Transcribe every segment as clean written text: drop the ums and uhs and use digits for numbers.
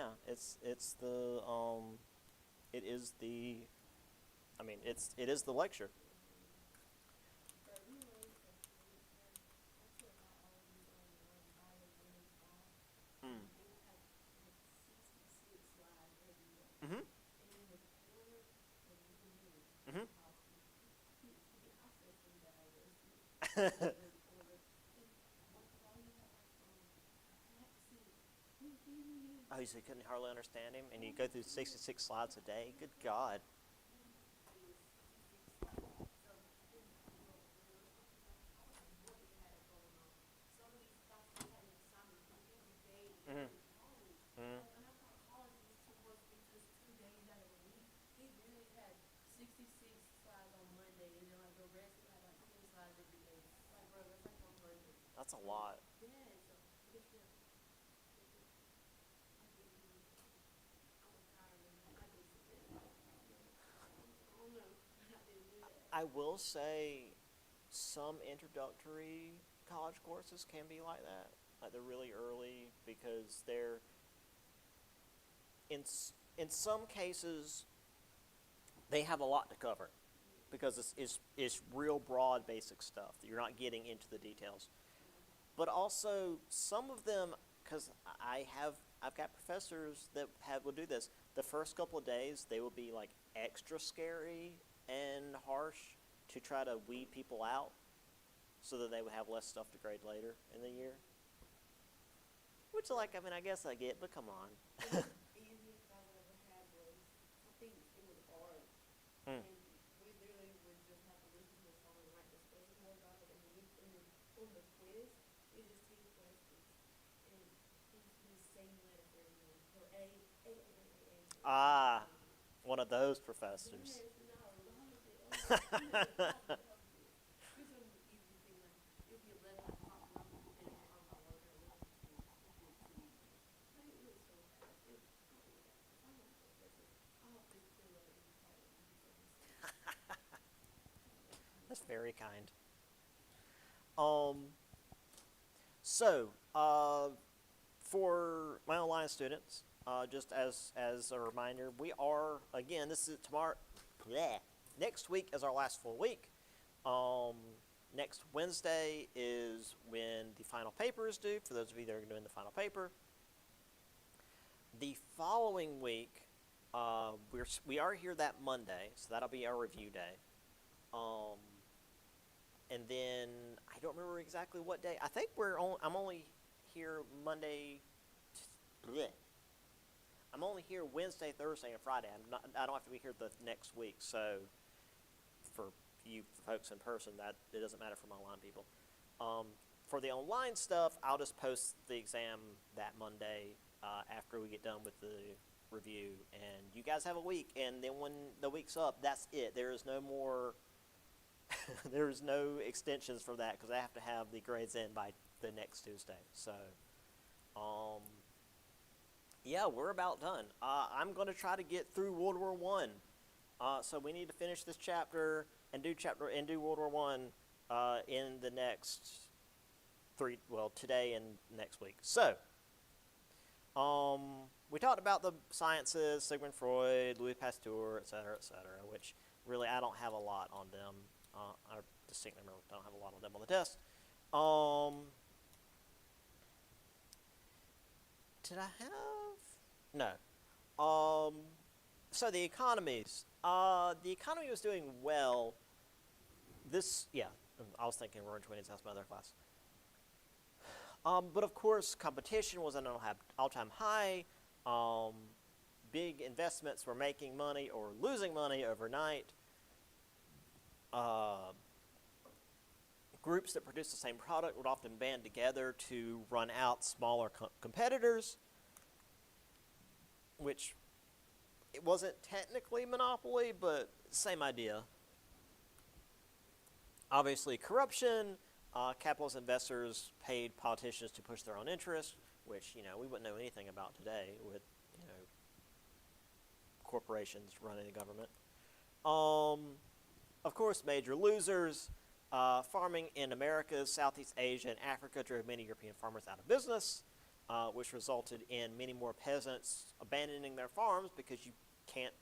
Yeah, it's the it is the, I mean, it is the lecture. Mm. Mhm. Mhm. Oh, you said you couldn't hardly understand him, and you go through 66 slides a day. Good God. Mhm. Mhm. That's a lot. I will say some introductory college courses can be like that. Like they're really early because they're in some cases they have a lot to cover because it's real broad basic stuff that you're not getting into the details. But also some of them, because I've got professors that will do this. The first couple of days they will be like extra scary and harsh to try to weed people out so that they would have less stuff to grade later in the year. Which, like, I mean, I guess I get, but come on. Mm. Ah, one of those professors. That's very kind. Um, so, for my online students, just as a reminder, we are again. This is tomorrow. Yeah, next week is our last full week. Um, Next Wednesday is when the final paper is due. For those of you that are doing the final paper, the following week, we are here that Monday, so that'll be our review day. Um, and then I don't remember exactly what day. I think I'm only here Monday. Bleh. I'm only here Wednesday, Thursday, and Friday. I don't have to be here the next week. So for you folks in person, that it doesn't matter for my online people. Um, for the online stuff, I'll just post the exam that Monday after we get done with the review, and you guys have a week. And then when the week's up, that's it. There is no more. There is no extensions for that because I have to have the grades in by the next Tuesday. So, um, yeah, we're about done. I'm going to try to get through World War One. So we need to finish this chapter and do World War One in the next today and next week. So, we talked about the sciences, Sigmund Freud, Louis Pasteur, et cetera, which really I don't have a lot on them. I distinctly remember I don't have a lot on them on the test. Did I have? No. So the economies. The economy was doing well. Yeah, I was thinking Roaring Twenties. That's my other class. But of course, competition was at an all-time high. Um, Big investments were making money or losing money overnight. Uh, Groups that produce the same product would often band together to run out smaller competitors, which it wasn't technically monopoly, but same idea. Obviously, corruption. Capitalist investors paid politicians to push their own interests, which we wouldn't know anything about today with corporations running the government. Of course, major losers. Farming in America, Southeast Asia, and Africa drove many European farmers out of business. which resulted in many more peasants abandoning their farms because you can't,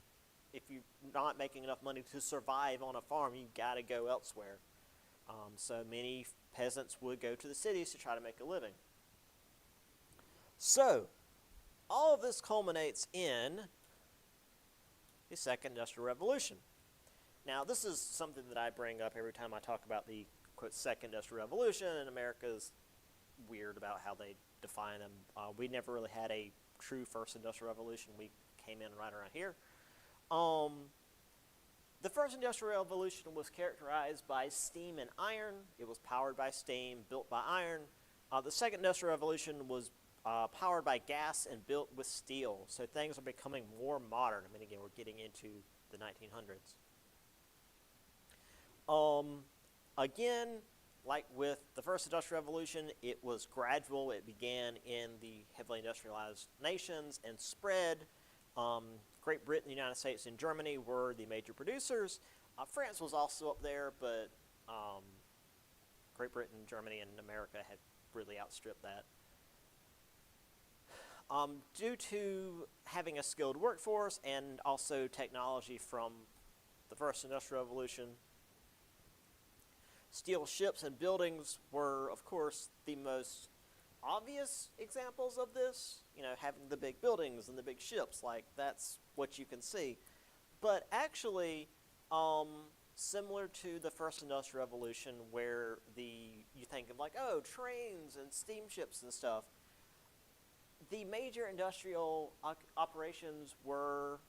if you're not making enough money to survive on a farm, you got to go elsewhere. So many peasants would go to the cities to try to make a living. So, all of this culminates in the Second Industrial Revolution. Now, this is something that I bring up every time I talk about the, quote, Second Industrial Revolution, and America's weird about how they define them. We never really had a true First Industrial Revolution. We came in right around here. The First Industrial Revolution was characterized by steam and iron. It was powered by steam, built by iron. The Second Industrial Revolution was powered by gas and built with steel. So things are becoming more modern. I mean, again, we're getting into the 1900s. Again, like with the First Industrial Revolution, it was gradual. It began in the heavily industrialized nations and spread. Great Britain, the United States, and Germany were the major producers. France was also up there, but Great Britain, Germany, and America had really outstripped that. Due to having a skilled workforce and also technology from the First Industrial Revolution, steel ships and buildings were, of course, the most obvious examples of this. You know, having the big buildings and the big ships, like that's what you can see. But actually, similar to the First Industrial Revolution, where you think of like, oh, trains and steamships and stuff, the major industrial operations were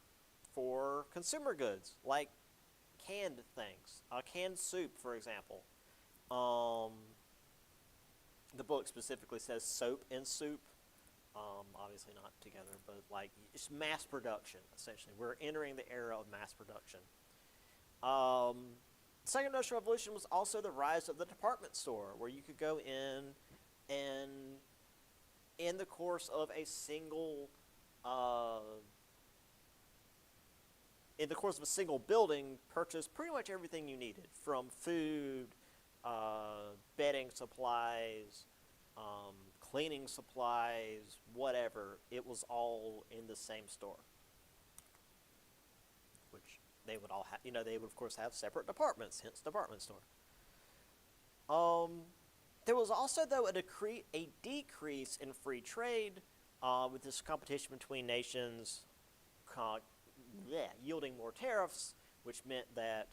for consumer goods, like canned things, canned soup, for example. The book specifically says soap and soup. Obviously not together, but like it's mass production, essentially. We're entering the era of mass production. The Second Industrial Revolution was also the rise of the department store, where you could go in and in the course of a single building, purchase pretty much everything you needed, from food, bedding supplies, cleaning supplies, whatever. It was all in the same store, which they would all have. You know, they would of course have separate departments, hence department store. There was also, though, a decrease in free trade with this competition between nations yielding more tariffs, which meant that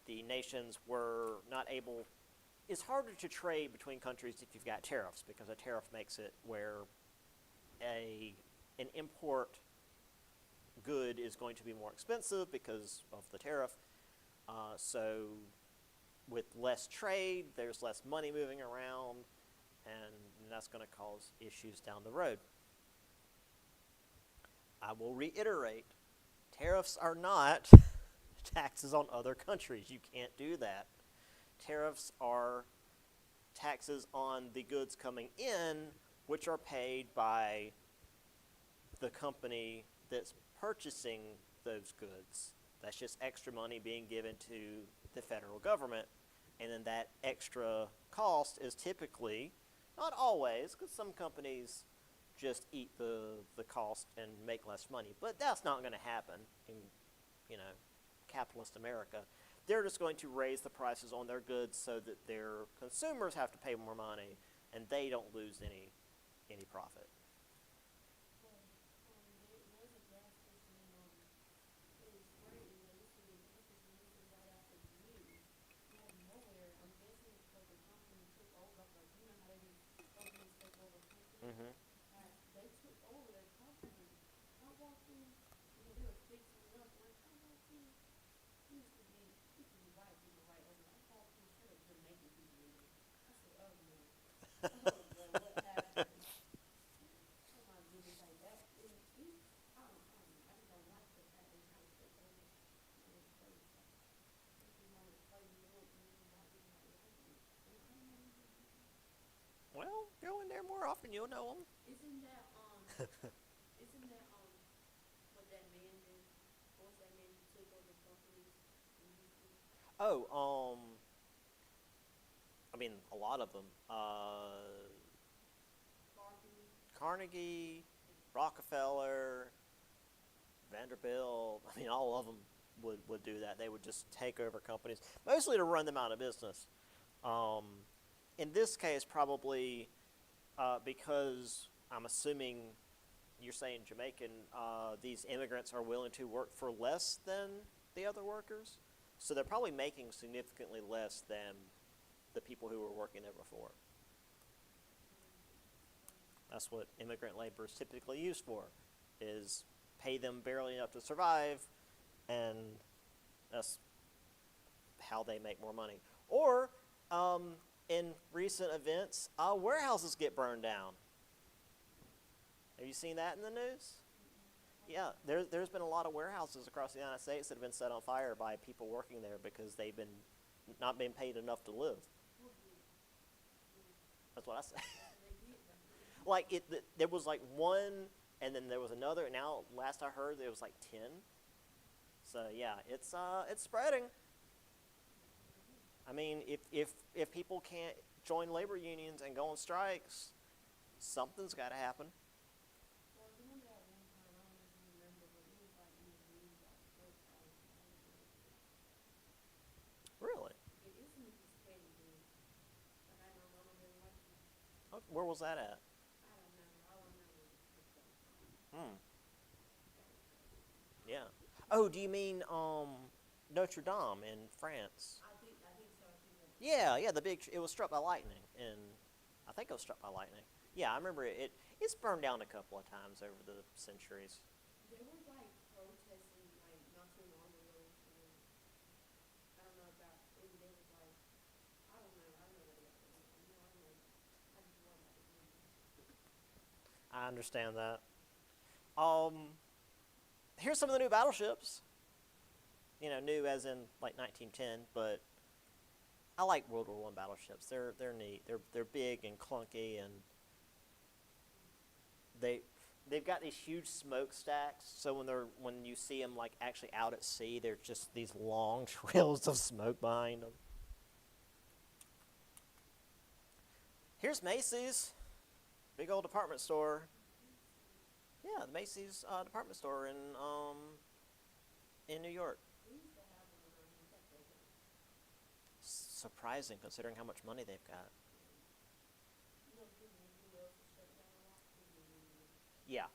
the nations were not able. It's harder to trade between countries if you've got tariffs, because a tariff makes it where an import good is going to be more expensive because of the tariff. So with less trade, there's less money moving around, and that's going to cause issues down the road. I will reiterate, tariffs are not taxes on other countries. You can't do that. Tariffs are taxes on the goods coming in, which are paid by the company that's purchasing those goods. That's just extra money being given to the federal government. And then that extra cost is typically, not always, because some companies just eat the cost and make less money. But that's not going to happen in, capitalist America. They're just going to raise the prices on their goods so that their consumers have to pay more money, and they don't lose any profit. Mm-hmm. Well, go in there more often, you'll know them. Isn't that isn't that what that man did? What was that man who took over companies in Houston? I mean, a lot of them. Carnegie, Rockefeller, Vanderbilt. I mean, all of them would do that. They would just take over companies, mostly to run them out of business. Um, in this case, probably because I'm assuming you're saying Jamaican, these immigrants are willing to work for less than the other workers. So they're probably making significantly less than the people who were working there before. That's what immigrant labor is typically used for, is pay them barely enough to survive, and that's how they make more money. Or, in recent events, warehouses get burned down. Have you seen that in the news? Yeah, there's been a lot of warehouses across the United States that have been set on fire by people working there because they've been not been paid enough to live. That's what I say. Like there was like one, and then there was another. And now, last I heard, there was like 10. So yeah, it's spreading. I mean, if people can't join labor unions and go on strikes, something's got to happen. Really? Oh, where was that at? Hmm. Yeah. Oh, do you mean Notre Dame in France? Yeah, the big. It was struck by lightning, and I think it was struck by lightning. Yeah, I remember it. It's burned down a couple of times over the centuries. There was like protesting like not too long ago, and I don't know about it. There was like I don't know what they got going on. You know, I'm like I just want like the news. I understand that. Here's some of the new battleships. You know, new as in like 1910, but I like World War I battleships. They're neat. They're big and clunky, and they've got these huge smokestacks. So when you see them like actually out at sea, they're just these long trails of smoke behind them. Here's Macy's, big old department store. Yeah, the Macy's department store in New York. Surprising considering how much money they've got. Yeah,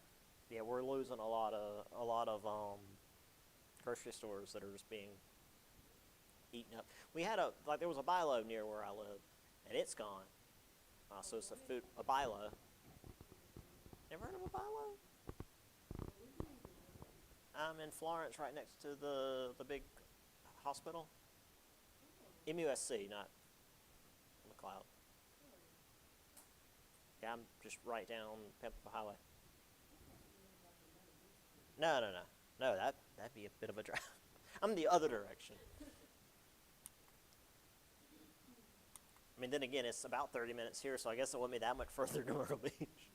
we're losing a lot of grocery stores that are just being eaten up. We had there was a Bilo near where I live, and it's gone. So it's a Bilo. Never heard of a Bilo? I'm in Florence, right next to the big hospital. MUSC, not McLeod. Yeah, I'm just right down Pimple Highway. No. That'd be a bit of a drive. I'm the other direction. I mean, then again, it's about 30 minutes here, so I guess it wouldn't be that much further to Myrtle Beach.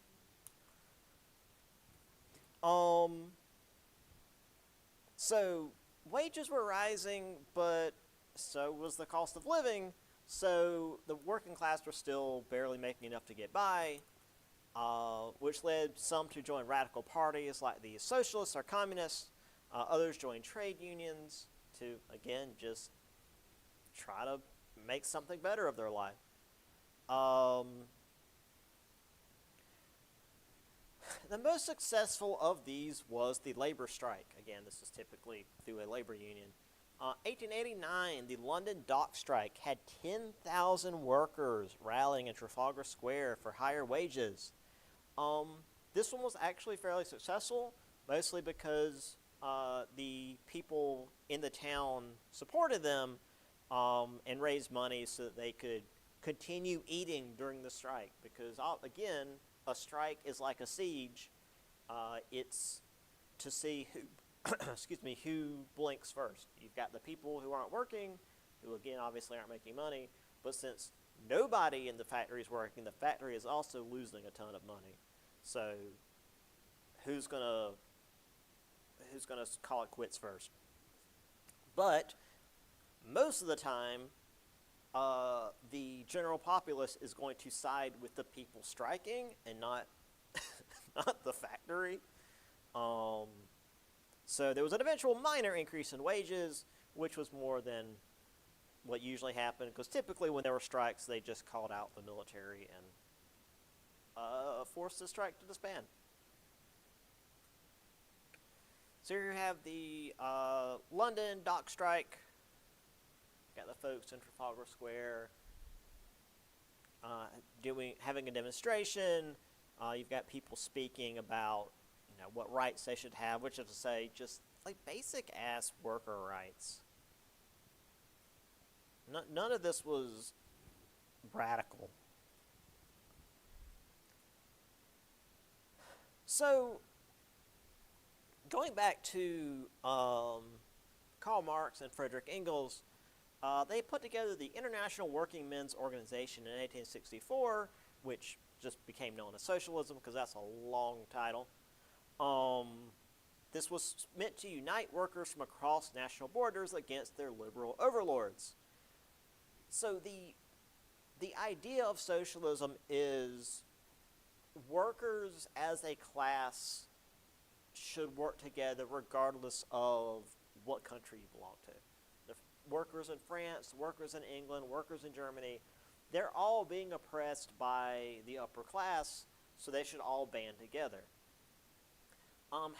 So wages were rising, but so was the cost of living. So the working class were still barely making enough to get by, which led some to join radical parties like the socialists or communists. Others joined trade unions to, again, just try to make something better of their life. The most successful of these was the labor strike. Again, this is typically through a labor union. 1889, the London dock strike had 10,000 workers rallying in Trafalgar Square for higher wages. This one was actually fairly successful, mostly because the people in the town supported them and raised money so that they could continue eating during the strike. Because, again, a strike is like a siege. It's to see who who blinks first. You've got the people who aren't working, who again obviously aren't making money, but since nobody in the factory is working, the factory is also losing a ton of money. So who's gonna call it quits first? But most of the time, the general populace is going to side with the people striking and not not the factory. Um, so there was an eventual minor increase in wages, which was more than what usually happened, because typically when there were strikes, they just called out the military and forced the strike to disband. So here you have the London dock strike. Got the folks in Trafalgar Square having a demonstration. You've got people speaking about what rights they should have, which is to say just like basic ass worker rights. None of this was radical. So, going back to Karl Marx and Frederick Engels, they put together the International Working Men's Organization in 1864, which just became known as socialism because that's a long title. This was meant to unite workers from across national borders against their liberal overlords. So the idea of socialism is workers as a class should work together regardless of what country you belong to. The workers in France, workers in England, workers in Germany, they're all being oppressed by the upper class, so they should all band together.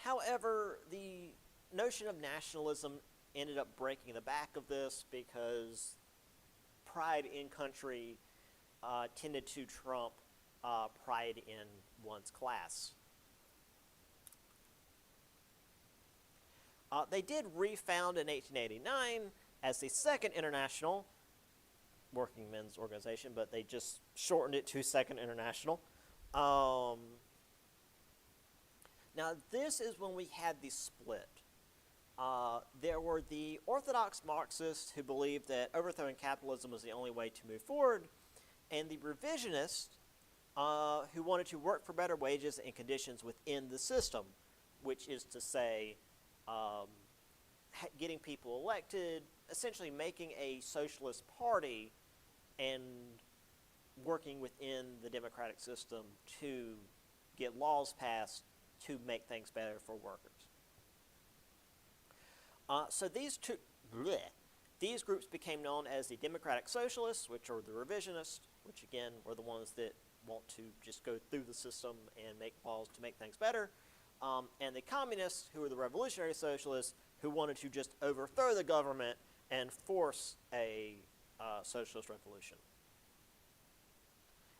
However, the notion of nationalism ended up breaking the back of this because pride in country tended to trump pride in one's class. They did refound in 1889 as the Second International Working Men's Organization, but they just shortened it to Second International. Now, this is when we had the split. There were the orthodox Marxists who believed that overthrowing capitalism was the only way to move forward, and the revisionists who wanted to work for better wages and conditions within the system, which is to say, getting people elected, essentially making a socialist party and working within the democratic system to get laws passed to make things better for workers. So these groups became known as the Democratic Socialists, which are the revisionists, which again were the ones that want to just go through the system and make laws to make things better, and the Communists, who were the Revolutionary Socialists, who wanted to just overthrow the government and force a socialist revolution.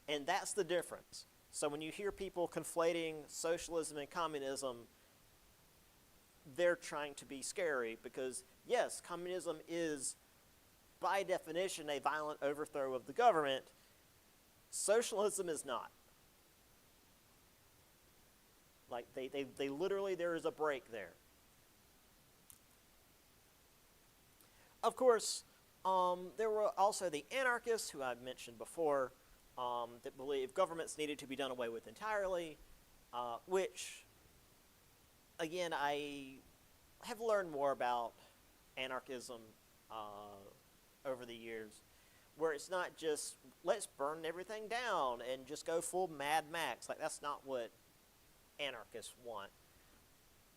And that's the difference. So when you hear people conflating socialism and communism, they're trying to be scary because, yes, communism is, by definition, a violent overthrow of the government. Socialism is not. Like, they literally, there is a break there. Of course, there were also the anarchists, who I've mentioned before, that believe governments needed to be done away with entirely, which, again, I have learned more about anarchism over the years, where it's not just, let's burn everything down and just go full Mad Max. Like, that's not what anarchists want.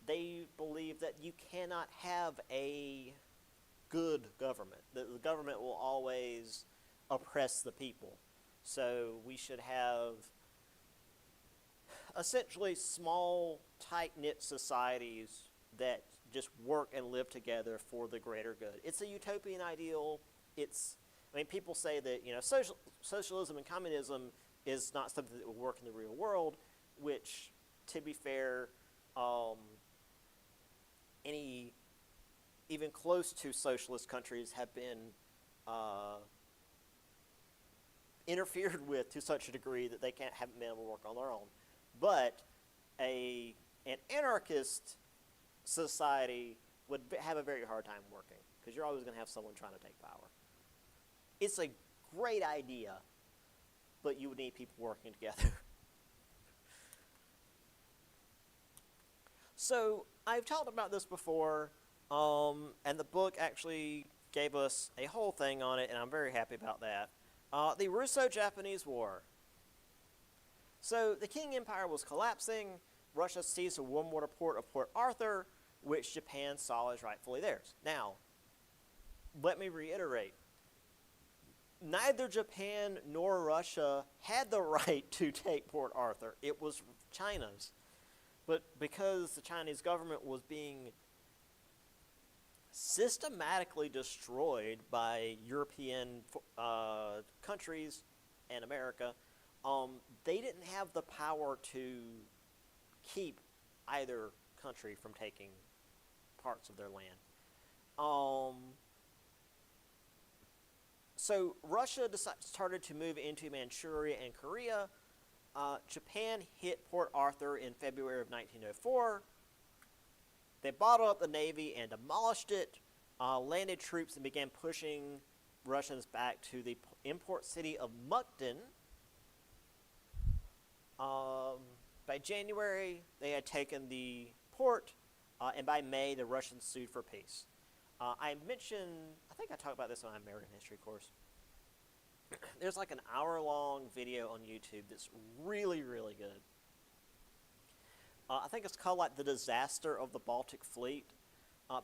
They believe that you cannot have a good government. The government will always oppress the people. So we should have essentially small, tight-knit societies that just work and live together for the greater good. It's a utopian ideal. People say that, socialism and communism is not something that will work in the real world, which, to be fair, any even close to socialist countries have been interfered with to such a degree that they haven't been able to work on their own. But an anarchist society would have a very hard time working because you're always going to have someone trying to take power. It's a great idea, but you would need people working together. So I've talked about this before, and the book actually gave us a whole thing on it, and I'm very happy about that. The Russo-Japanese War. So the Qing Empire was collapsing. Russia seized the warm water port of Port Arthur, which Japan saw as rightfully theirs. Now, let me reiterate. Neither Japan nor Russia had the right to take Port Arthur. It was China's. But because the Chinese government was being systematically destroyed by European countries and America, they didn't have the power to keep either country from taking parts of their land. So Russia started to move into Manchuria and Korea. Japan hit Port Arthur in February of 1904. They bottled up the navy and demolished it, landed troops, and began pushing Russians back to the import city of Mukden. By January, they had taken the port, and by May, the Russians sued for peace. I think I talked about this in my American history course. There's like an hour-long video on YouTube that's really, really good. I think it's called like The Disaster of the Baltic Fleet.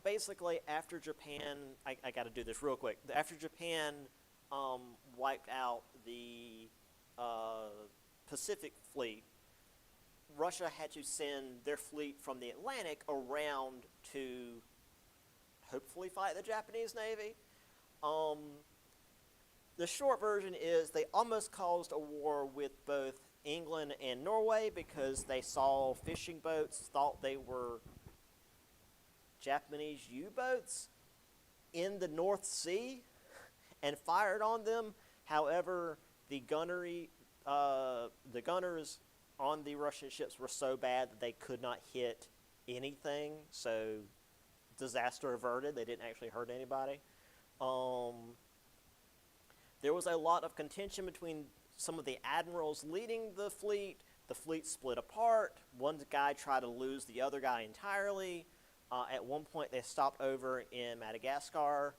Basically, after Japan, I got to do this real quick. After Japan wiped out the Pacific Fleet, Russia had to send their fleet from the Atlantic around to hopefully fight the Japanese Navy. The short version is they almost caused a war with both England and Norway because they saw fishing boats, thought they were Japanese U-boats in the North Sea, and fired on them. However, the gunners on the Russian ships were so bad that they could not hit anything, so disaster averted. They didn't actually hurt anybody. There was a lot of contention between some of the admirals leading the fleet. The fleet split apart. One guy tried to lose the other guy entirely. At one point, they stopped over in Madagascar.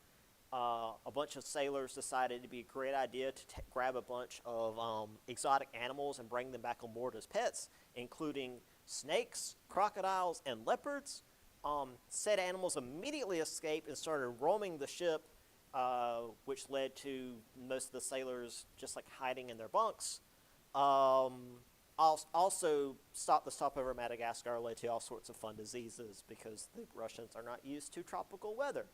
A bunch of sailors decided it'd be a great idea to grab a bunch of exotic animals and bring them back on board as pets, including snakes, crocodiles, and leopards. Said animals immediately escaped and started roaming the ship, which led to most of the sailors just like hiding in their bunks. Also, the stopover in Madagascar led to all sorts of fun diseases because the Russians are not used to tropical weather.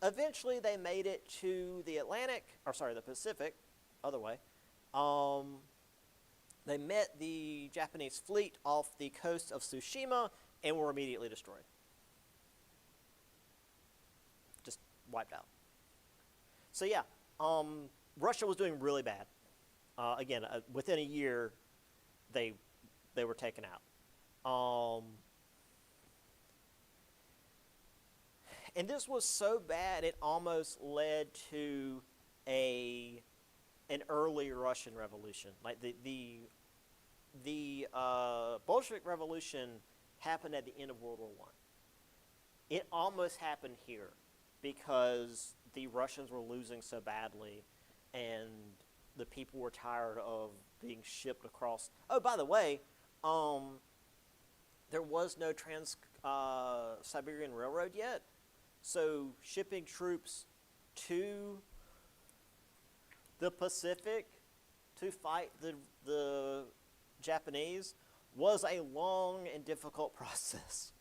Eventually, they made it to the the Pacific, other way. They met the Japanese fleet off the coast of Tsushima and were immediately destroyed. Just wiped out. So yeah, Russia was doing really bad. Again, within a year, they were taken out. And this was so bad it almost led to an early Russian revolution. Like the Bolshevik Revolution happened at the end of World War I. It almost happened here because the Russians were losing so badly, and the people were tired of being shipped across. Oh, by the way, there was no Trans-Siberian Railroad yet, so shipping troops to the Pacific to fight the Japanese was a long and difficult process.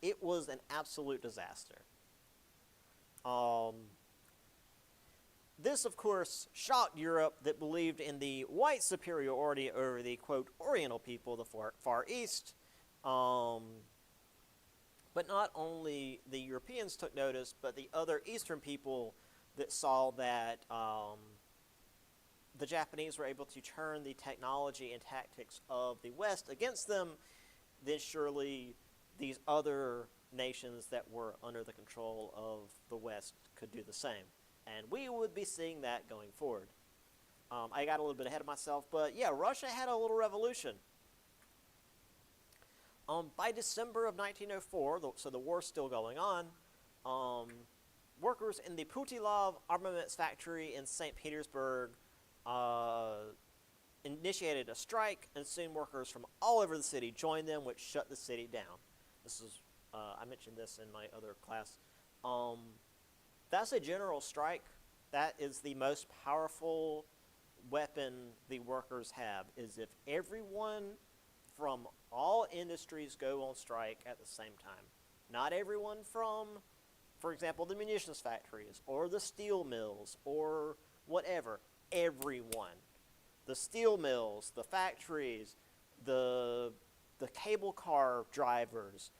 It was an absolute disaster. This, of course, shocked Europe that believed in the white superiority over the, quote, Oriental people, the Far East. But not only the Europeans took notice, but the other Eastern people that saw that the Japanese were able to turn the technology and tactics of the West against them, then surely these other nations that were under the control of the West could do the same. And we would be seeing that going forward. I got a little bit ahead of myself, but yeah, Russia had a little revolution. By December of 1904, so the war's still going on, workers in the Putilov armaments factory in St. Petersburg initiated a strike, and soon workers from all over the city joined them, which shut the city down. This is I mentioned this in my other class. Um, that's a general strike. That is the most powerful weapon the workers have. Is if everyone from all industries go on strike at the same time. Not everyone from, for example, the munitions factories or the steel mills or whatever. Everyone. The steel mills, the factories, the cable car drivers,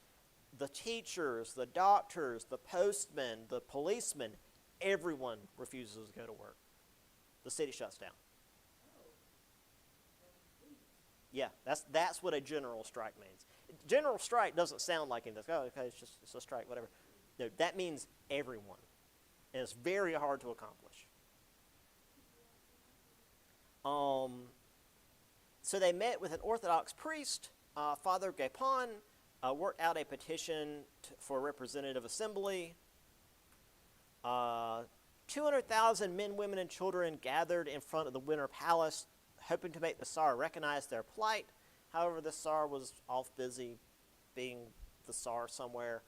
the teachers, the doctors, the postmen, the policemen, everyone refuses to go to work. The city shuts down. Yeah, that's what a general strike means. General strike doesn't sound like anything. Oh, okay, it's a strike, whatever. No, that means everyone, and it's very hard to accomplish. So they met with an Orthodox priest, Father Gapon, worked out a petition for a representative assembly. 200,000 men, women, and children gathered in front of the Winter Palace, hoping to make the Tsar recognize their plight. However, the Tsar was off busy being the Tsar somewhere.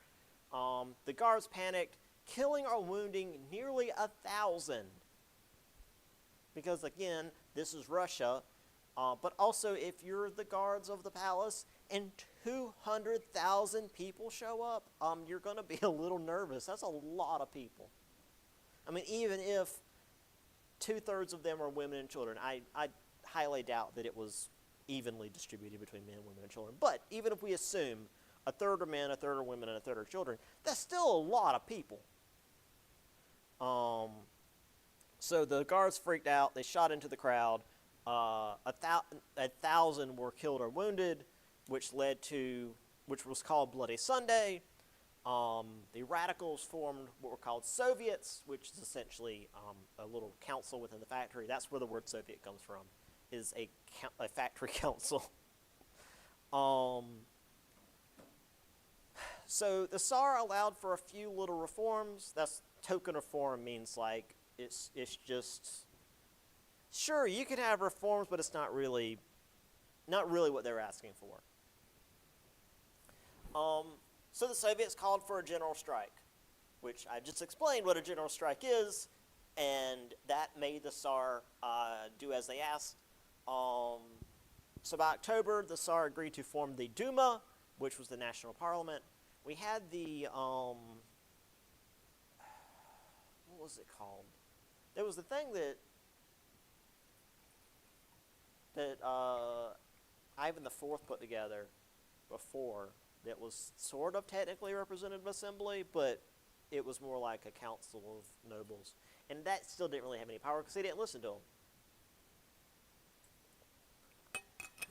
The guards panicked, killing or wounding nearly 1,000. Because, again, this is Russia. But also, if you're the guards of the palace and 200,000 people show up, you're going to be a little nervous. That's a lot of people. I mean, even if 2/3 of them are women and children, I highly doubt that it was evenly distributed between men, women, and children. But even if we assume 1/3 are men, 1/3 are women, and 1/3 are children, that's still a lot of people. So the guards freaked out. They shot into the crowd. 1,000 were killed or wounded, which was called Bloody Sunday. The radicals formed what were called Soviets, which is essentially a little council within the factory. That's where the word Soviet comes from, is a factory council. So the Tsar allowed for a few little reforms. That's token reform, means like it's just, sure, you can have reforms, but it's not really what they're asking for. So the Soviets called for a general strike, which I just explained what a general strike is, and that made the Tsar do as they asked. So by October, the Tsar agreed to form the Duma, which was the national parliament. We had the, what was it called? There was the thing that Ivan IV put together before that was sort of technically a representative assembly, but it was more like a council of nobles. And that still didn't really have any power because they didn't listen to them.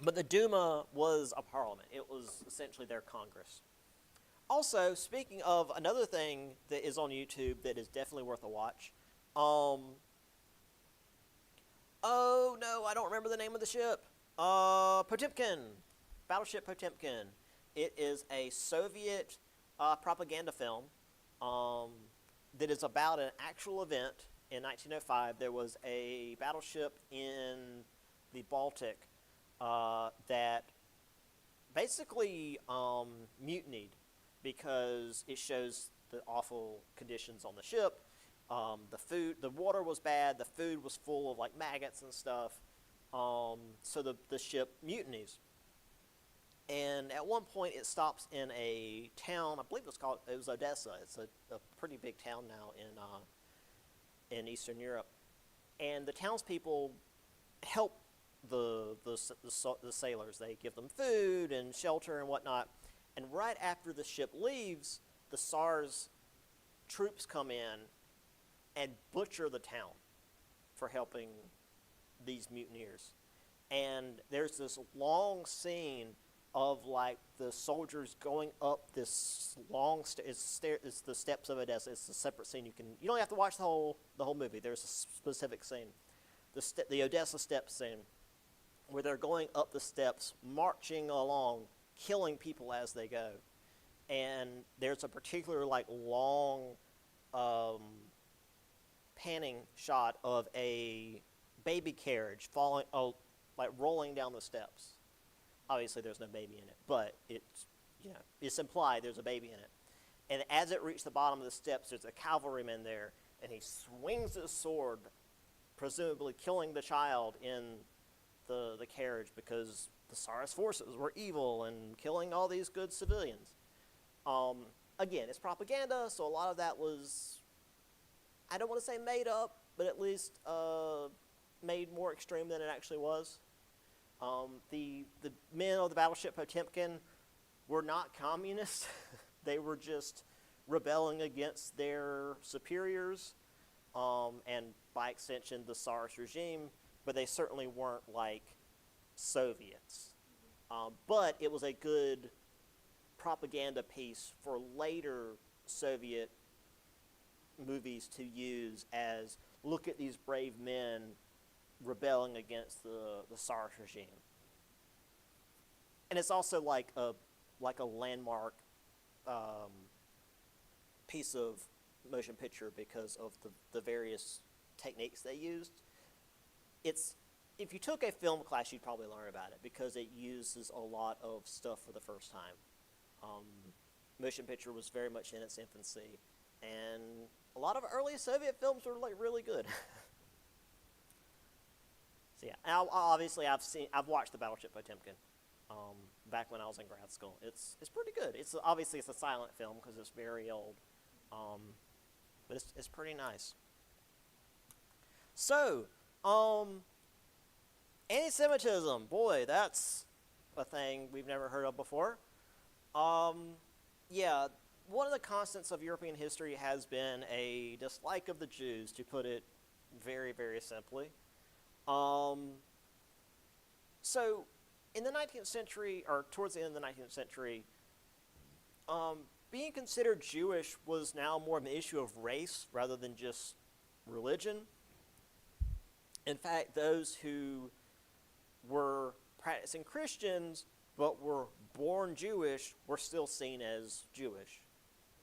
But the Duma was a parliament. It was essentially their Congress. Also, speaking of another thing that is on YouTube that is definitely worth a watch, oh no, I don't remember the name of the ship. Potemkin. Battleship Potemkin. It is a Soviet propaganda film that is about an actual event. In 1905, there was a battleship in the Baltic that basically mutinied because it shows the awful conditions on the ship. The water was bad. The food was full of like maggots and stuff. So the ship mutinies. And at one point, it stops in a town. I believe it was Odessa. It's a pretty big town now in Eastern Europe. And the townspeople help the sailors. They give them food and shelter and whatnot. And right after the ship leaves, the Tsar's troops come in and butcher the town for helping these mutineers. And there's this long scene of like the soldiers going up this long it's the steps of Odessa. It's a separate scene. You don't have to watch the whole movie. There's a specific scene, the Odessa steps scene, where they're going up the steps, marching along, killing people as they go. And there's a particular like long panning shot of a baby carriage like rolling down the steps. Obviously, there's no baby in it, but it's implied there's a baby in it. And as it reached the bottom of the steps, there's a cavalryman there, and he swings his sword, presumably killing the child in the carriage because the Tsarist forces were evil and killing all these good civilians. Again, it's propaganda, so a lot of that was, I don't want to say made up, but at least made more extreme than it actually was. The men of the battleship Potemkin were not communists. They were just rebelling against their superiors, and by extension, the Tsarist regime, but they certainly weren't like Soviets. But it was a good propaganda piece for later Soviet movies to use as, look at these brave men rebelling against the Tsarist regime. And it's also like a landmark piece of motion picture because of the various techniques they used. If you took a film class, you'd probably learn about it because it uses a lot of stuff for the first time. Motion picture was very much in its infancy, and a lot of early Soviet films were like really good. So yeah, and I've watched the Battleship Potemkin back when I was in grad school. It's pretty good. It's a silent film because it's very old, but it's pretty nice. So, anti-Semitism, boy, that's a thing we've never heard of before. Yeah, one of the constants of European history has been a dislike of the Jews, to put it very, very simply. So, in the 19th century, or towards the end of the 19th century, being considered Jewish was now more of an issue of race rather than just religion. In fact, those who were practicing Christians but were born Jewish were still seen as Jewish.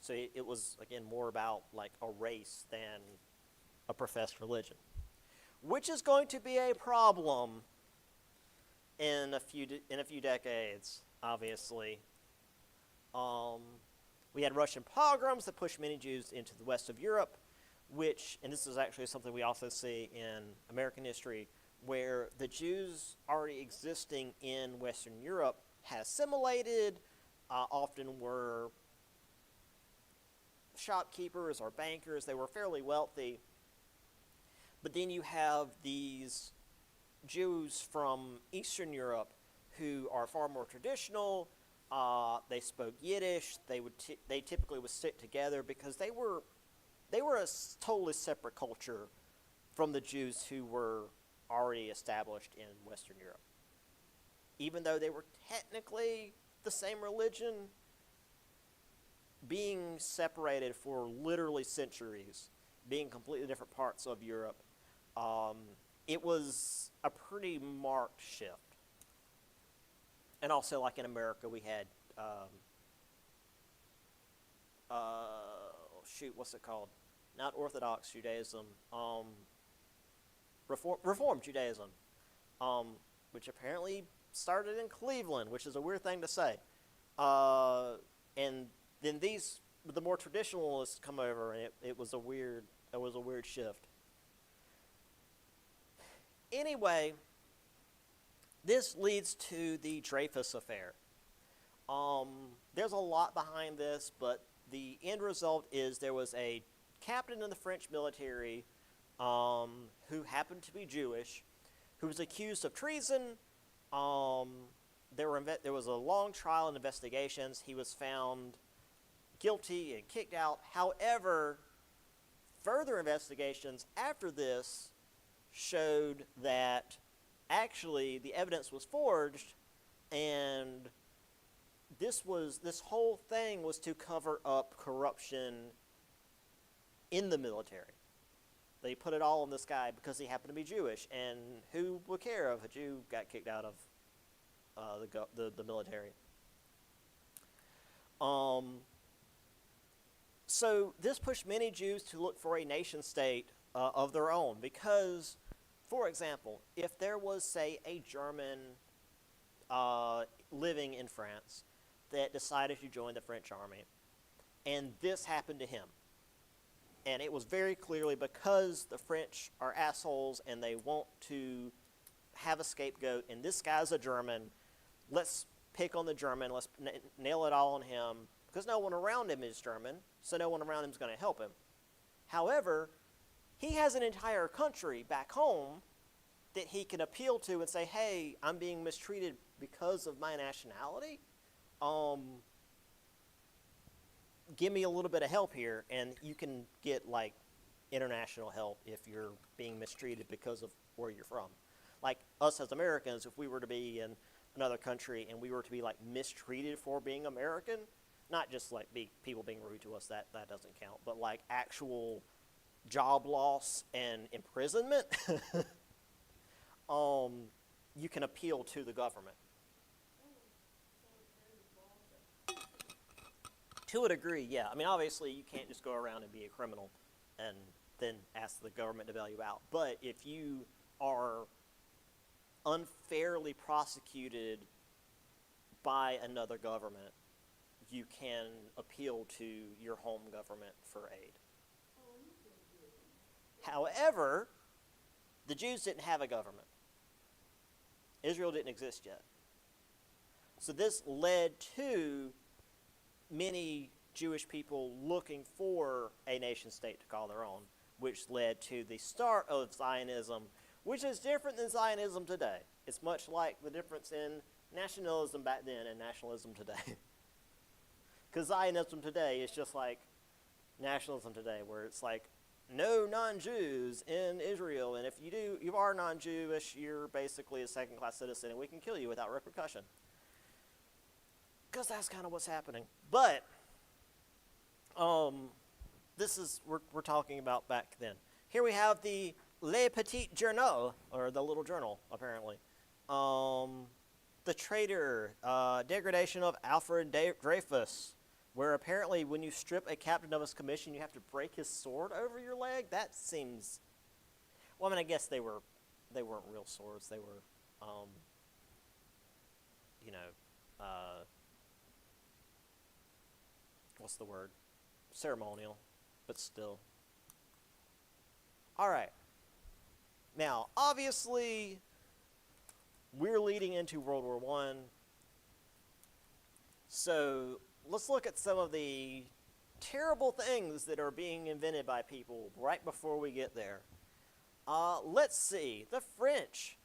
So it was, again, more about like a race than a professed religion, which is going to be a problem in a few decades, obviously. We had Russian pogroms that pushed many Jews into the west of Europe, and this is actually something we also see in American history, where the Jews already existing in Western Europe had assimilated, often were shopkeepers or bankers. They were fairly wealthy. But then you have these Jews from Eastern Europe who are far more traditional. They spoke Yiddish. They typically would stick together because they were a totally separate culture from the Jews who were already established in Western Europe. Even though they were technically the same religion, being separated for literally centuries, being completely different parts of Europe, it was a pretty marked shift. And also, like in America, we had, what's it called? Not Orthodox Judaism, Reform Judaism, which apparently started in Cleveland, which is a weird thing to say. And then the more traditionalists come over, and it was a weird shift. Anyway, this leads to the Dreyfus Affair. There's a lot behind this, but the end result is there was a captain in the French military who happened to be Jewish, who was accused of treason. There was a long trial and investigations. He was found guilty and kicked out. However, further investigations after this showed that actually the evidence was forged, and this whole thing was to cover up corruption in the military. They put it all on this guy because he happened to be Jewish, and who would care if a Jew got kicked out of the military? So this pushed many Jews to look for a nation state of their own, because for example, if there was, say, a German living in France that decided to join the French army, and this happened to him, and it was very clearly because the French are assholes and they want to have a scapegoat, and this guy's a German, let's pick on the German, let's nail it all on him, because no one around him is German, so no one around him is going to help him. However, he has an entire country back home that he can appeal to and say, hey, I'm being mistreated because of my nationality. Give me a little bit of help here, and you can get like international help if you're being mistreated because of where you're from. Like us as Americans, if we were to be in another country and we were to be like mistreated for being American, not just like people being rude to us, that doesn't count, but like actual job loss and imprisonment, you can appeal to the government. To a degree, yeah. I mean, obviously, you can't just go around and be a criminal and then ask the government to bail you out. But if you are unfairly prosecuted by another government, you can appeal to your home government for aid. However, the Jews didn't have a government. Israel didn't exist yet. So this led to many Jewish people looking for a nation state to call their own, which led to the start of Zionism, which is different than Zionism today. It's much like the difference in nationalism back then and nationalism today. Because Zionism today is just like nationalism today, where it's like, no non-Jews in Israel, and if you are non-Jewish, you're basically a second-class citizen, and we can kill you without repercussion. Because that's kind of what's happening. But this is we're talking about back then. Here we have the Le Petit Journal, or the Little Journal, apparently. The Traitor, Degradation of Alfred Dreyfus, where apparently when you strip a captain of his commission, you have to break his sword over your leg. That seems... Well, I mean, I guess they weren't real swords. They were, what's the word? Ceremonial, but still. All right. Now, obviously, we're leading into World War I. So let's look at some of the terrible things that are being invented by people right before we get there. Let's see. The French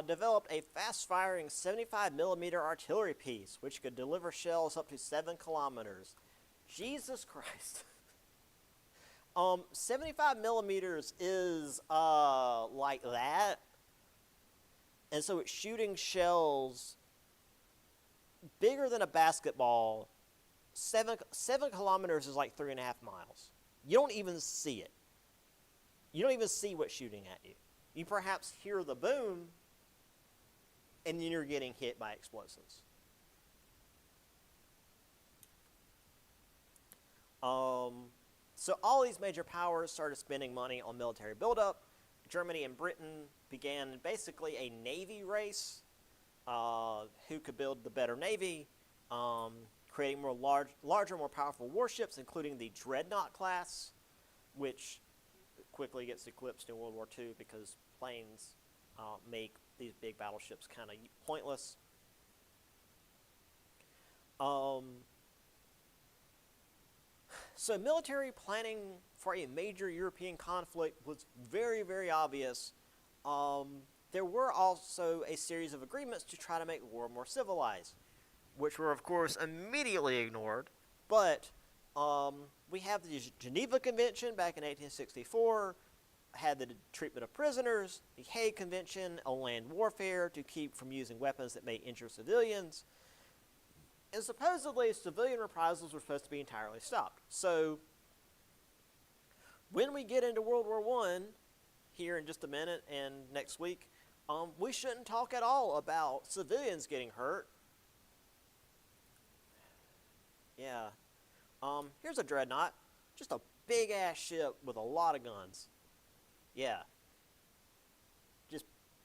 developed a fast-firing 75mm artillery piece, which could deliver shells up to 7 kilometers. Jesus Christ. 75mm is like that. And so it's shooting shells bigger than a basketball. 7 kilometers is like 3.5 miles. You don't even see it. You don't even see what's shooting at you. You perhaps hear the boom, and then you're getting hit by explosives. So all these major powers started spending money on military buildup. Germany and Britain began basically a navy race, who could build the better navy, creating larger, more powerful warships, including the Dreadnought class, which quickly gets eclipsed in World War II because planes make these big battleships kind of pointless. So military planning for a major European conflict was very, very obvious. There were also a series of agreements to try to make war more civilized, which were, of course, immediately ignored. But we have the Geneva Convention back in 1864, had the treatment of prisoners, the Hague Convention on land warfare to keep from using weapons that may injure civilians. And supposedly, civilian reprisals were supposed to be entirely stopped. So, when we get into World War I, here in just a minute and next week, we shouldn't talk at all about civilians getting hurt. Yeah. Here's a dreadnought. Just a big-ass ship with a lot of guns. Yeah.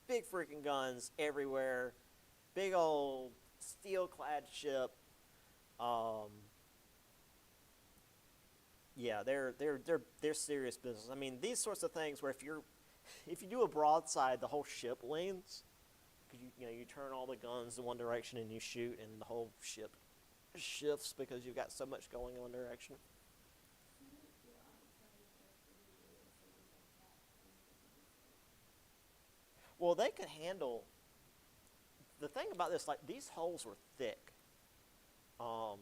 big freaking guns everywhere, big old steel-clad ship. Um, yeah, they're serious business. I mean, these sorts of things where if you do a broadside, the whole ship leans because you turn all the guns in one direction and you shoot, and the whole ship shifts because you've got so much going in one direction. Well, they could handle. The thing about this, like these holes were thick. Um,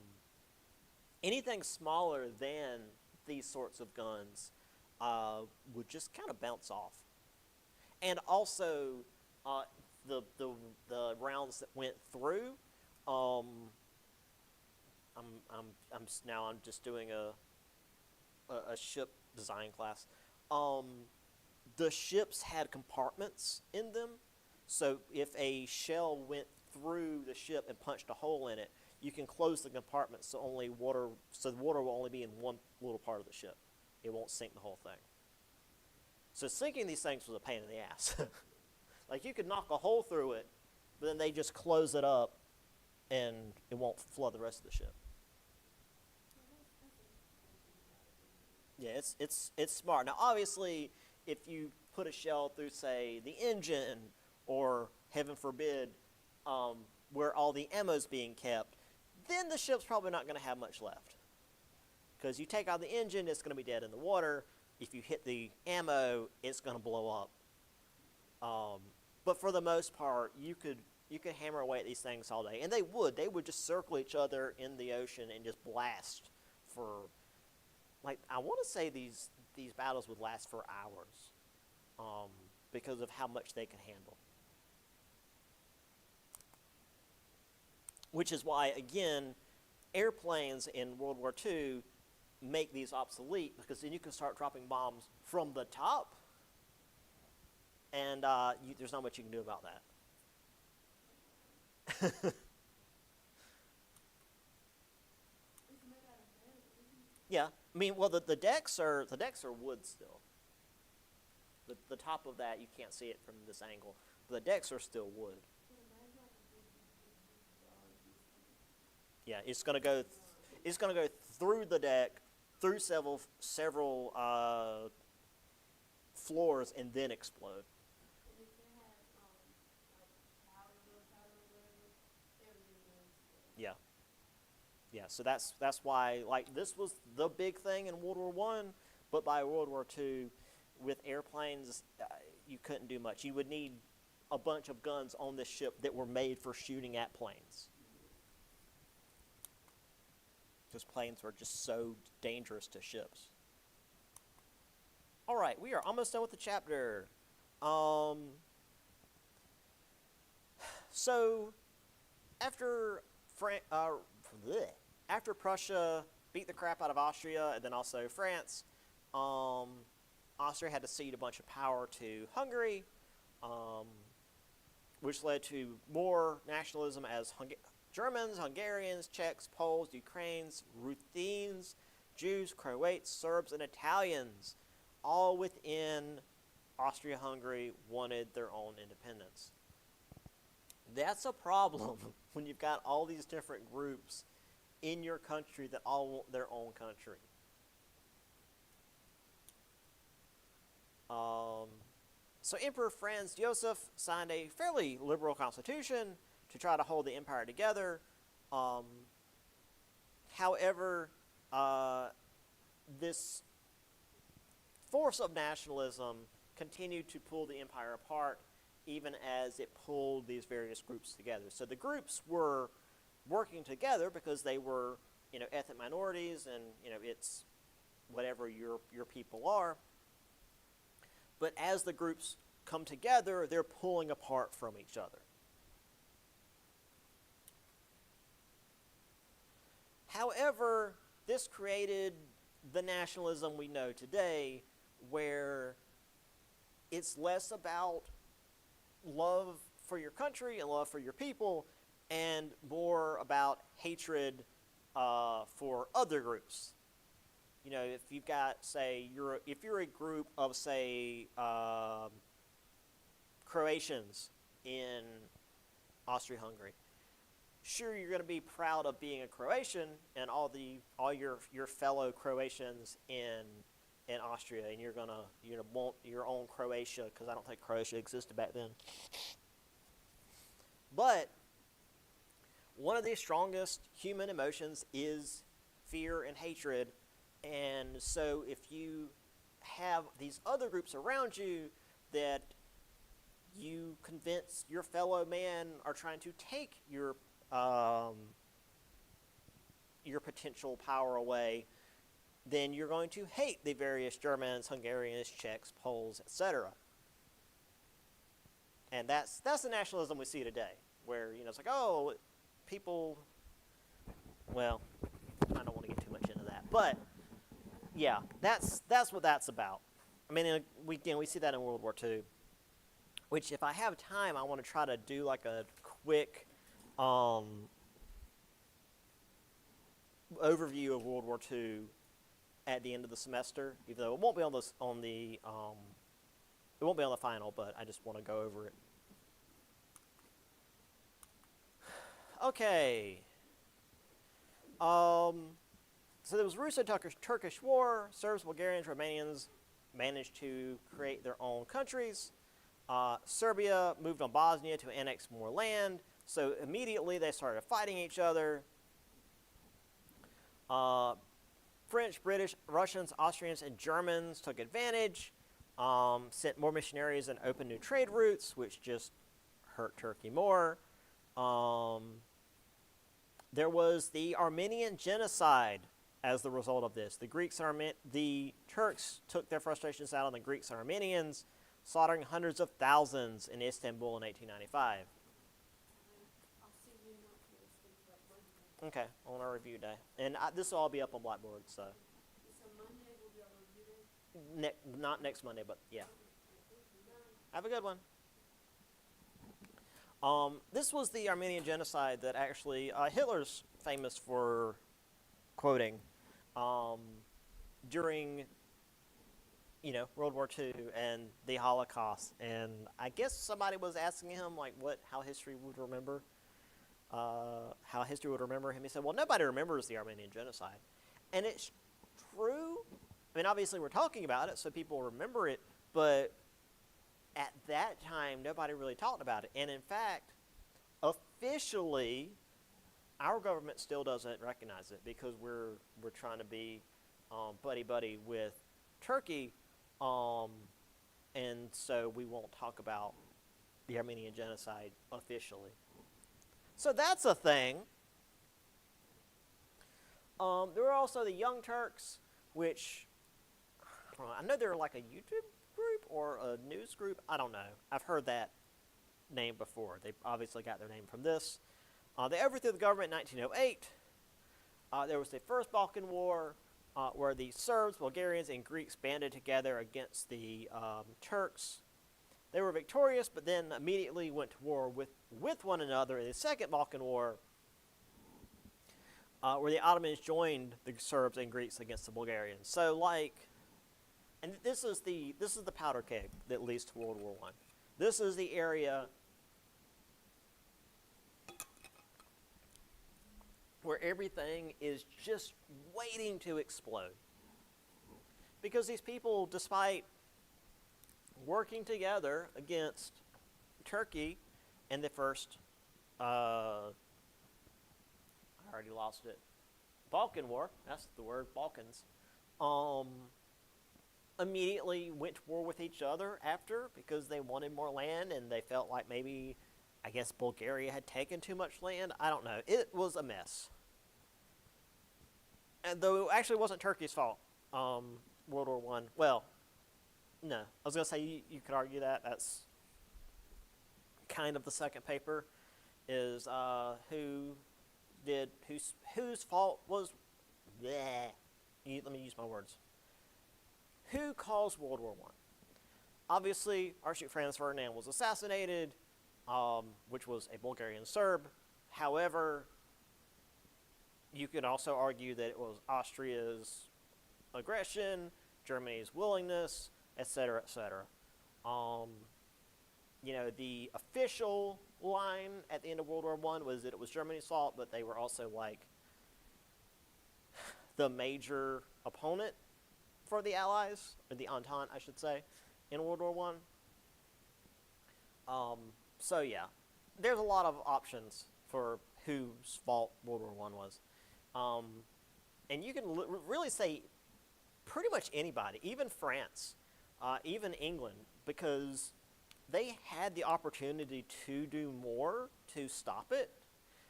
Anything smaller than these sorts of guns would just kind of bounce off. And also, uh, the rounds that went through, um, I'm just doing a ship design class. Um, the ships had compartments in them, so if a shell went through the ship and punched a hole in it, you can close the compartment so the water will only be in one little part of the ship. It won't sink the whole thing. So sinking these things was a pain in the ass. Like you could knock a hole through it, but then they just close it up, and it won't flood the rest of the ship. Yeah, it's smart. Now, obviously, if you put a shell through, say, the engine, or heaven forbid, where all the ammo's being kept, then the ship's probably not going to have much left. Because you take out the engine, it's going to be dead in the water. If you hit the ammo, it's going to blow up. But for the most part, you could hammer away at these things all day, and they would just circle each other in the ocean and just blast for, like, I want to say these battles would last for hours, because of how much they can handle. Which is why, again, airplanes in World War II make these obsolete, because then you can start dropping bombs from the top, and there's not much you can do about that. Yeah, I mean, well, the decks are wood still. The top of that, you can't see it from this angle. The decks are still wood. Yeah, it's gonna go through the deck, through several floors, and then explode. Yeah, yeah. So that's why, like, this was the big thing in World War One, but by World War II, with airplanes, you couldn't do much. You would need a bunch of guns on this ship that were made for shooting at planes. Because planes were just so dangerous to ships. All right, we are almost done with the chapter. So, after Prussia beat the crap out of Austria, and then also France, Austria had to cede a bunch of power to Hungary, which led to more nationalism as Germans, Hungarians, Czechs, Poles, Ukrainians, Ruthenes, Jews, Croats, Serbs, and Italians, all within Austria-Hungary, wanted their own independence. That's a problem when you've got all these different groups in your country that all want their own country. So Emperor Franz Joseph signed a fairly liberal constitution to try to hold the empire together. However, this force of nationalism continued to pull the empire apart, even as it pulled these various groups together. So the groups were working together because they were, ethnic minorities, and it's whatever your people are. But as the groups come together, they're pulling apart from each other. However, this created the nationalism we know today, where it's less about love for your country and love for your people, and more about hatred for other groups. If you've got, say, if you're a group of, say, Croatians in Austria-Hungary. Sure, you're going to be proud of being a Croatian and all your fellow Croatians in Austria, and you're gonna want your own Croatia, because I don't think Croatia existed back then. But one of the strongest human emotions is fear and hatred, and so if you have these other groups around you that you convince your fellow man are trying to take your potential power away, then you're going to hate the various Germans, Hungarians, Czechs, Poles, etc. And that's the nationalism we see today, where it's like, oh, people. Well, I don't want to get too much into that, but yeah, that's what that's about. I mean, we see that in World War II, which if I have time, I want to try to do like a quick overview of World War II at the end of the semester, even though it won't be on the final, but I just want to go over it. Okay. So there was Russo-Turkish War. Serbs, Bulgarians, Romanians managed to create their own countries. Serbia moved on Bosnia to annex more land. So immediately they started fighting each other. French, British, Russians, Austrians, and Germans took advantage, sent more missionaries and opened new trade routes, which just hurt Turkey more. There was the Armenian genocide as the result of this. The Turks took their frustrations out on the Greeks and Armenians, slaughtering hundreds of thousands in Istanbul in 1895. I'll see you not to speak about Monday. Okay, on our review day. And this will all be up on Blackboard, so. So Monday will be our review day? Not next Monday, but yeah. Have a good one. This was the Armenian genocide that actually Hitler's famous for quoting during, World War II and the Holocaust. And I guess somebody was asking him, how history would remember him. He said, well, nobody remembers the Armenian genocide. And it's true. I mean, obviously we're talking about it, so people remember it, but at that time, nobody really talked about it. And in fact, officially, our government still doesn't recognize it because we're trying to be buddy-buddy with Turkey, and so we won't talk about the Armenian genocide officially. So that's a thing. There were also the Young Turks, which I know they're like a YouTube group or a news group. I don't know. I've heard that name before. They obviously got their name from this. They overthrew the government in 1908. There was the First Balkan War, where the Serbs, Bulgarians, and Greeks banded together against the Turks. They were victorious, but then immediately went to war with one another in the Second Balkan War, where the Ottomans joined the Serbs and Greeks against the Bulgarians. So, and this is the powder keg that leads to World War I. This is the area where everything is just waiting to explode. Because these people, despite working together against Turkey in the first, I already lost it, Balkan War, that's the word, Balkans, immediately went to war with each other after because they wanted more land and they felt like maybe, I guess, Bulgaria had taken too much land. I don't know. It was a mess. And though it actually wasn't Turkey's fault, World War I. Well, no. I was going to say you could argue that. That's kind of the second paper is whose fault was, let me use my words. Who caused World War I? Obviously, Archduke Franz Ferdinand was assassinated, which was a Bulgarian Serb. However, you could also argue that it was Austria's aggression, Germany's willingness, etc., etc. the official line at the end of World War I was that it was Germany's fault, but they were also like the major opponent for the Allies, or the Entente, I should say, in World War One. So yeah, there's a lot of options for whose fault World War One was, and you can really say pretty much anybody, even France, even England, because they had the opportunity to do more to stop it.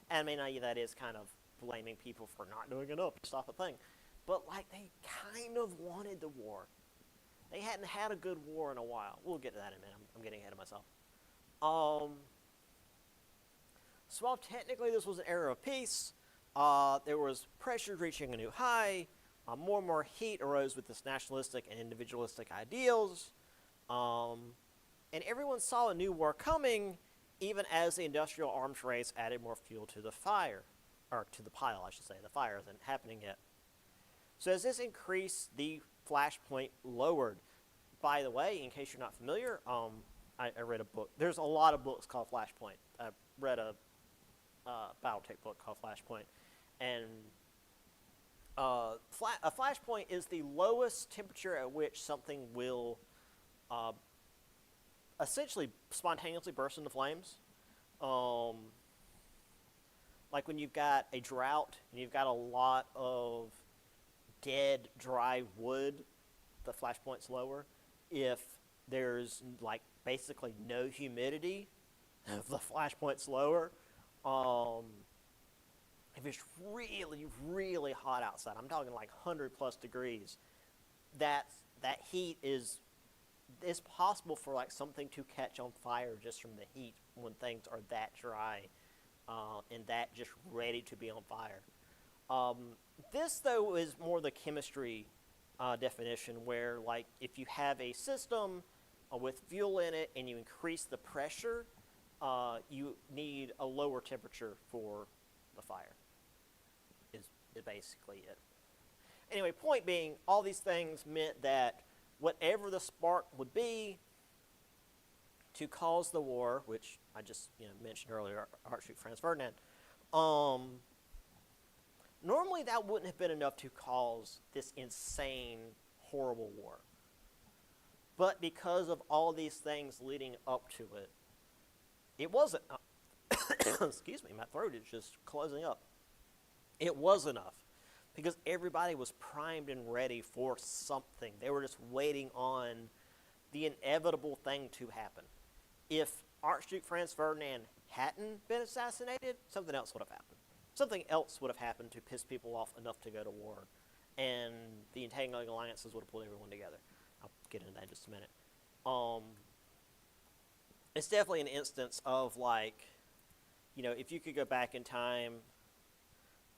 And I mean, that is kind of blaming people for not doing enough to stop a thing. But, like, they kind of wanted the war. They hadn't had a good war in a while. We'll get to that in a minute. I'm getting ahead of myself. So while technically this was an era of peace, there was pressure reaching a new high. More and more heat arose with this nationalistic and individualistic ideals. And everyone saw a new war coming, even as the industrial arms race added more fuel to the fire. Or to the pile, I should say. The fire isn't happening yet. So as this increased, the flashpoint lowered. By the way, in case you're not familiar, I read a book. There's a lot of books called Flashpoint. I read a Battletech book called Flashpoint. And a flashpoint is the lowest temperature at which something will essentially spontaneously burst into flames. Like when you've got a drought and you've got a lot of dead, dry wood, the flashpoint's lower. If there's like basically no humidity, the flashpoint's lower. If it's really, really hot outside, I'm talking like 100+ degrees, that heat is possible for like something to catch on fire just from the heat when things are that dry and that just ready to be on fire. This, though, is more the chemistry definition where, like, if you have a system with fuel in it and you increase the pressure, you need a lower temperature for the fire, is basically it. Anyway, point being, all these things meant that whatever the spark would be to cause the war, which I just mentioned earlier, Archduke Franz Ferdinand, normally that wouldn't have been enough to cause this insane, horrible war. But because of all these things leading up to it, it wasn't. Excuse me, my throat is just closing up. It was enough because everybody was primed and ready for something. They were just waiting on the inevitable thing to happen. If Archduke Franz Ferdinand hadn't been assassinated, something else would have happened. Something else would have happened to piss people off enough to go to war, and the entangling alliances would have pulled everyone together. I'll get into that in just a minute. It's definitely an instance of, like, if you could go back in time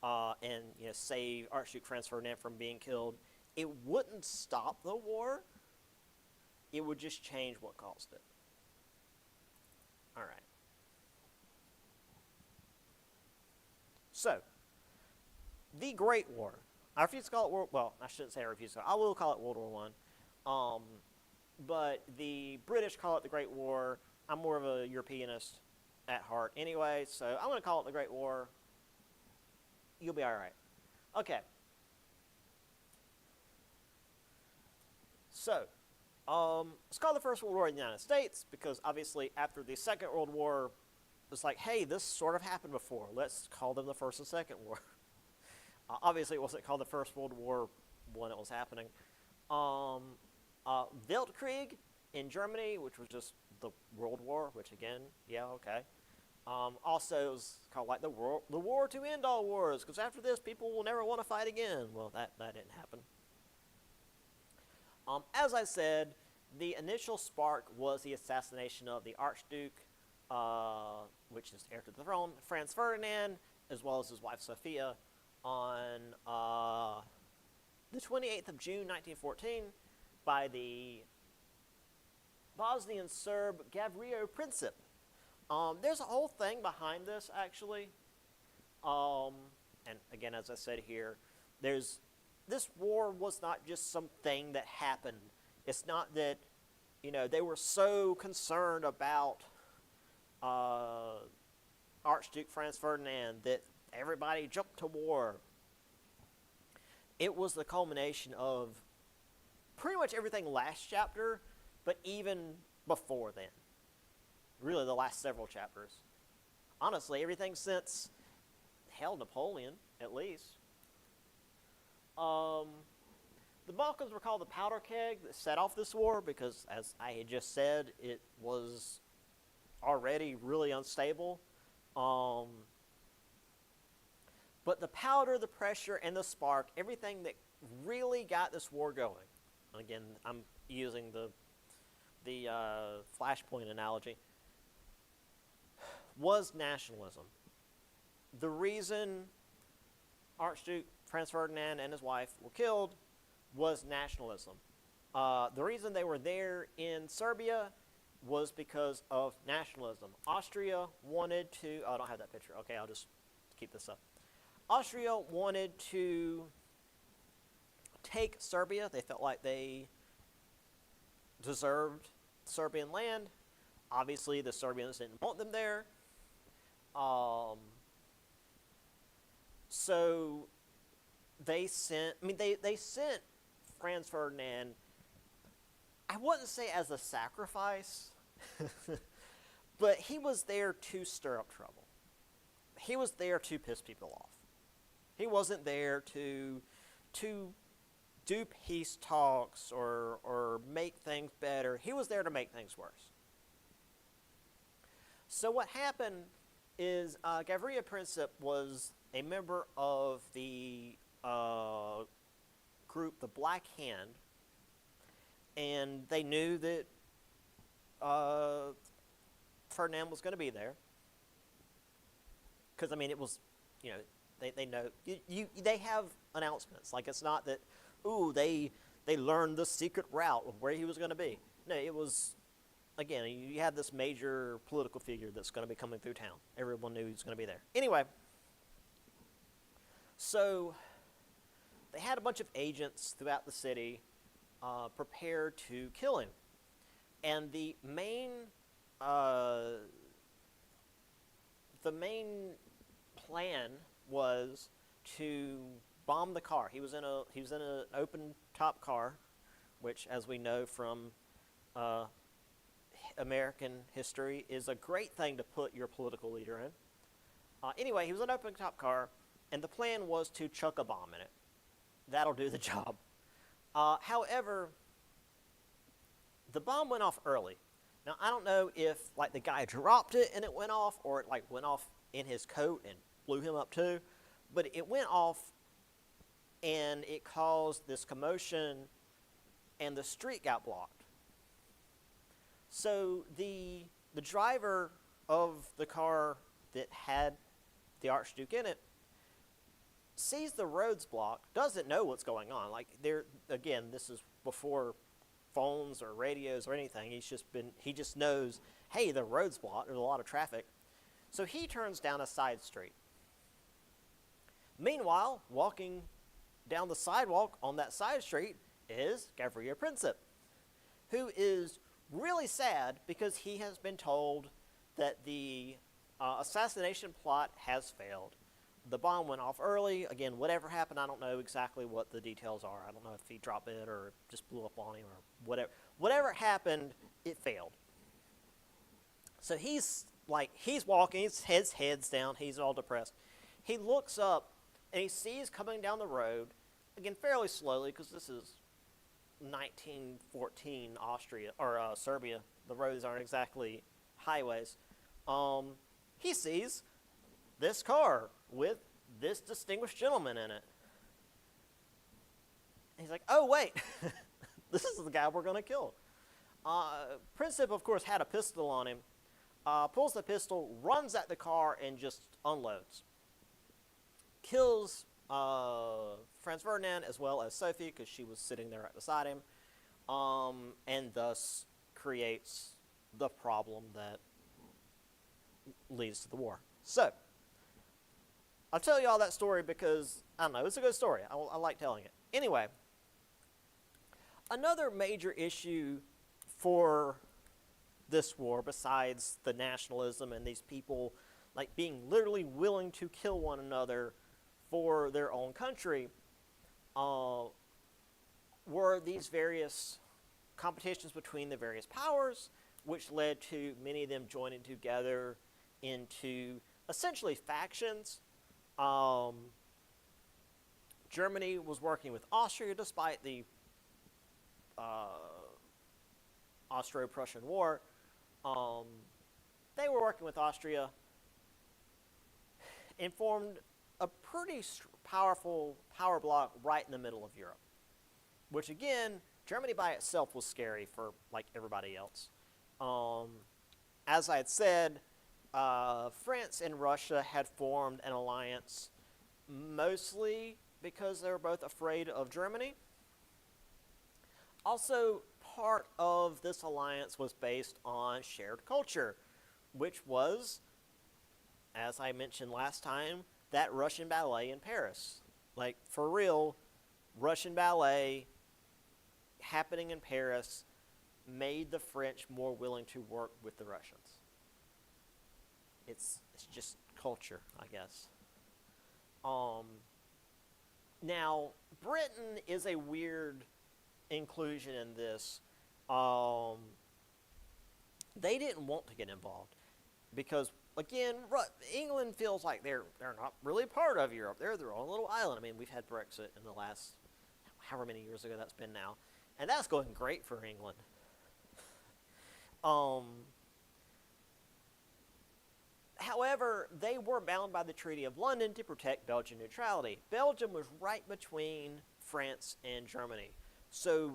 and save Archduke Franz Ferdinand from being killed, it wouldn't stop the war. It would just change what caused it. All right. So, the Great War. I refuse to call it World. Well, I shouldn't say I refuse to. I will call it World War One. But the British call it the Great War. I'm more of a Europeanist at heart, anyway. So I'm going to call it the Great War. You'll be all right. Okay. So, it's called the First World War in the United States because obviously after the Second World War, it's like, hey, this sort of happened before. Let's call them the First and Second War. Obviously, it wasn't called the First World War when it was happening. Weltkrieg in Germany, which was just the World War, which again, yeah, okay. Also, it was called like the war to end all wars, because after this, people will never want to fight again. Well, that didn't happen. As I said, the initial spark was the assassination of the Archduke, which is heir to the throne, Franz Ferdinand, as well as his wife Sophia, on the 28th of June, 1914, by the Bosnian Serb Gavrilo Princip. There's a whole thing behind this, actually. And again, as I said here, this war was not just something that happened. It's not that, they were so concerned about Archduke Franz Ferdinand that everybody jumped to war. It was the culmination of pretty much everything last chapter, but even before then. Really, the last several chapters. Honestly, everything since, hell, Napoleon, at least. The Balkans were called the powder keg that set off this war because, as I had just said, it was already really unstable. But the powder, the pressure, and the spark, everything that really got this war going. Again, I'm using the Flashpoint analogy. Was nationalism. The reason Archduke Franz Ferdinand and his wife were killed was nationalism. The reason they were there in Serbia was because of nationalism. Austria wanted to... Oh, I don't have that picture. Okay, I'll just keep this up. Austria wanted to take Serbia. They felt like they deserved Serbian land. Obviously, the Serbians didn't want them there. So they sent... they sent Franz Ferdinand, I wouldn't say as a sacrifice, but he was there to stir up trouble. He was there to piss people off. He wasn't there to do peace talks or make things better. He was there to make things worse. So what happened is Gavrila Princip was a member of the group, the Black Hand, and they knew that Ferdinand was going to be there. Because, it was, they know. They have announcements. Like, it's not that, they learned the secret route of where he was going to be. No, it was, again, you have this major political figure that's going to be coming through town. Everyone knew he was going to be there. Anyway, so they had a bunch of agents throughout the city prepared to kill him. And the main plan was to bomb the car. He was in an open top car, which, as we know from American history, is a great thing to put your political leader in. Anyway, he was in an open top car, and the plan was to chuck a bomb in it. That'll do the job. However, the bomb went off early. Now, I don't know if the guy dropped it and it went off, or it went off in his coat and blew him up too, but it went off and it caused this commotion and the street got blocked. So the driver of the car that had the Archduke in it sees the roads blocked, doesn't know what's going on. Again, this is before phones or radios or anything. He just knows, hey, the road's blocked, there's a lot of traffic. So he turns down a side street. Meanwhile, walking down the sidewalk on that side street is Gavrila Princip, who is really sad because he has been told that the assassination plot has failed. The bomb went off early. Again, whatever happened, I don't know exactly what the details are. I don't know if he dropped it or just blew up on him or whatever. Whatever happened, it failed. So he's walking, his head's down, he's all depressed. He looks up and he sees coming down the road, again, fairly slowly, because this is 1914 Austria, or Serbia. The roads aren't exactly highways. He sees this car with this distinguished gentleman in it. And he's like, oh, wait, this is the guy we're going to kill. Princip, of course, had a pistol on him, pulls the pistol, runs at the car, and just unloads. Kills Franz Ferdinand as well as Sophie, because she was sitting there right beside him, and thus creates the problem that leads to the war. So, I'll tell you all that story because, I don't know, it's a good story. I like telling it. Anyway, another major issue for this war besides the nationalism and these people like being literally willing to kill one another for their own country, were these various competitions between the various powers, which led to many of them joining together into essentially factions. Germany was working with Austria despite the Austro-Prussian War. They were working with Austria and formed a pretty powerful power block right in the middle of Europe, which again, Germany by itself was scary for like everybody else. As I had said, France and Russia had formed an alliance mostly because they were both afraid of Germany. Also, part of this alliance was based on shared culture, which was, as I mentioned last time, that Russian ballet in Paris. Like, for real, Russian ballet happening in Paris made the French more willing to work with the Russians. It's just culture, I guess. Now, Britain is a weird inclusion in this. They didn't want to get involved because, again, England feels like they're not really part of Europe. They're their own little island. I mean, we've had Brexit in the last however many years ago that's been now, and that's going great for England. However, they were bound by the Treaty of London to protect Belgian neutrality. Belgium was right between France and Germany. So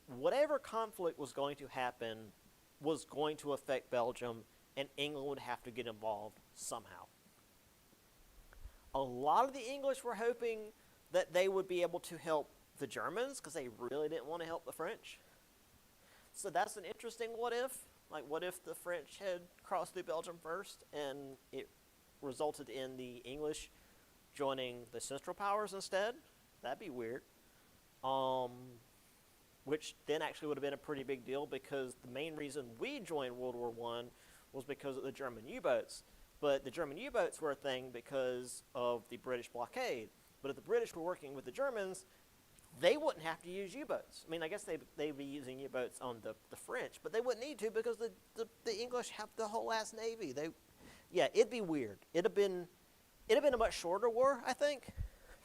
whatever conflict was going to happen was going to affect Belgium, and England would have to get involved somehow. A lot of the English were hoping that they would be able to help the Germans because they really didn't want to help the French. So that's an interesting what if. Like, what if the French had crossed through Belgium first and it resulted in the English joining the Central Powers instead? That'd be weird. Which then actually would have been a pretty big deal because the main reason we joined World War I was because of the German U-boats. But the German U-boats were a thing because of the British blockade. But if the British were working with the Germans, they wouldn't have to use U-boats. I mean, I guess they'd be using U-boats on the French, but they wouldn't need to because the English have the whole ass navy. It'd be weird. It'd have been a much shorter war, I think.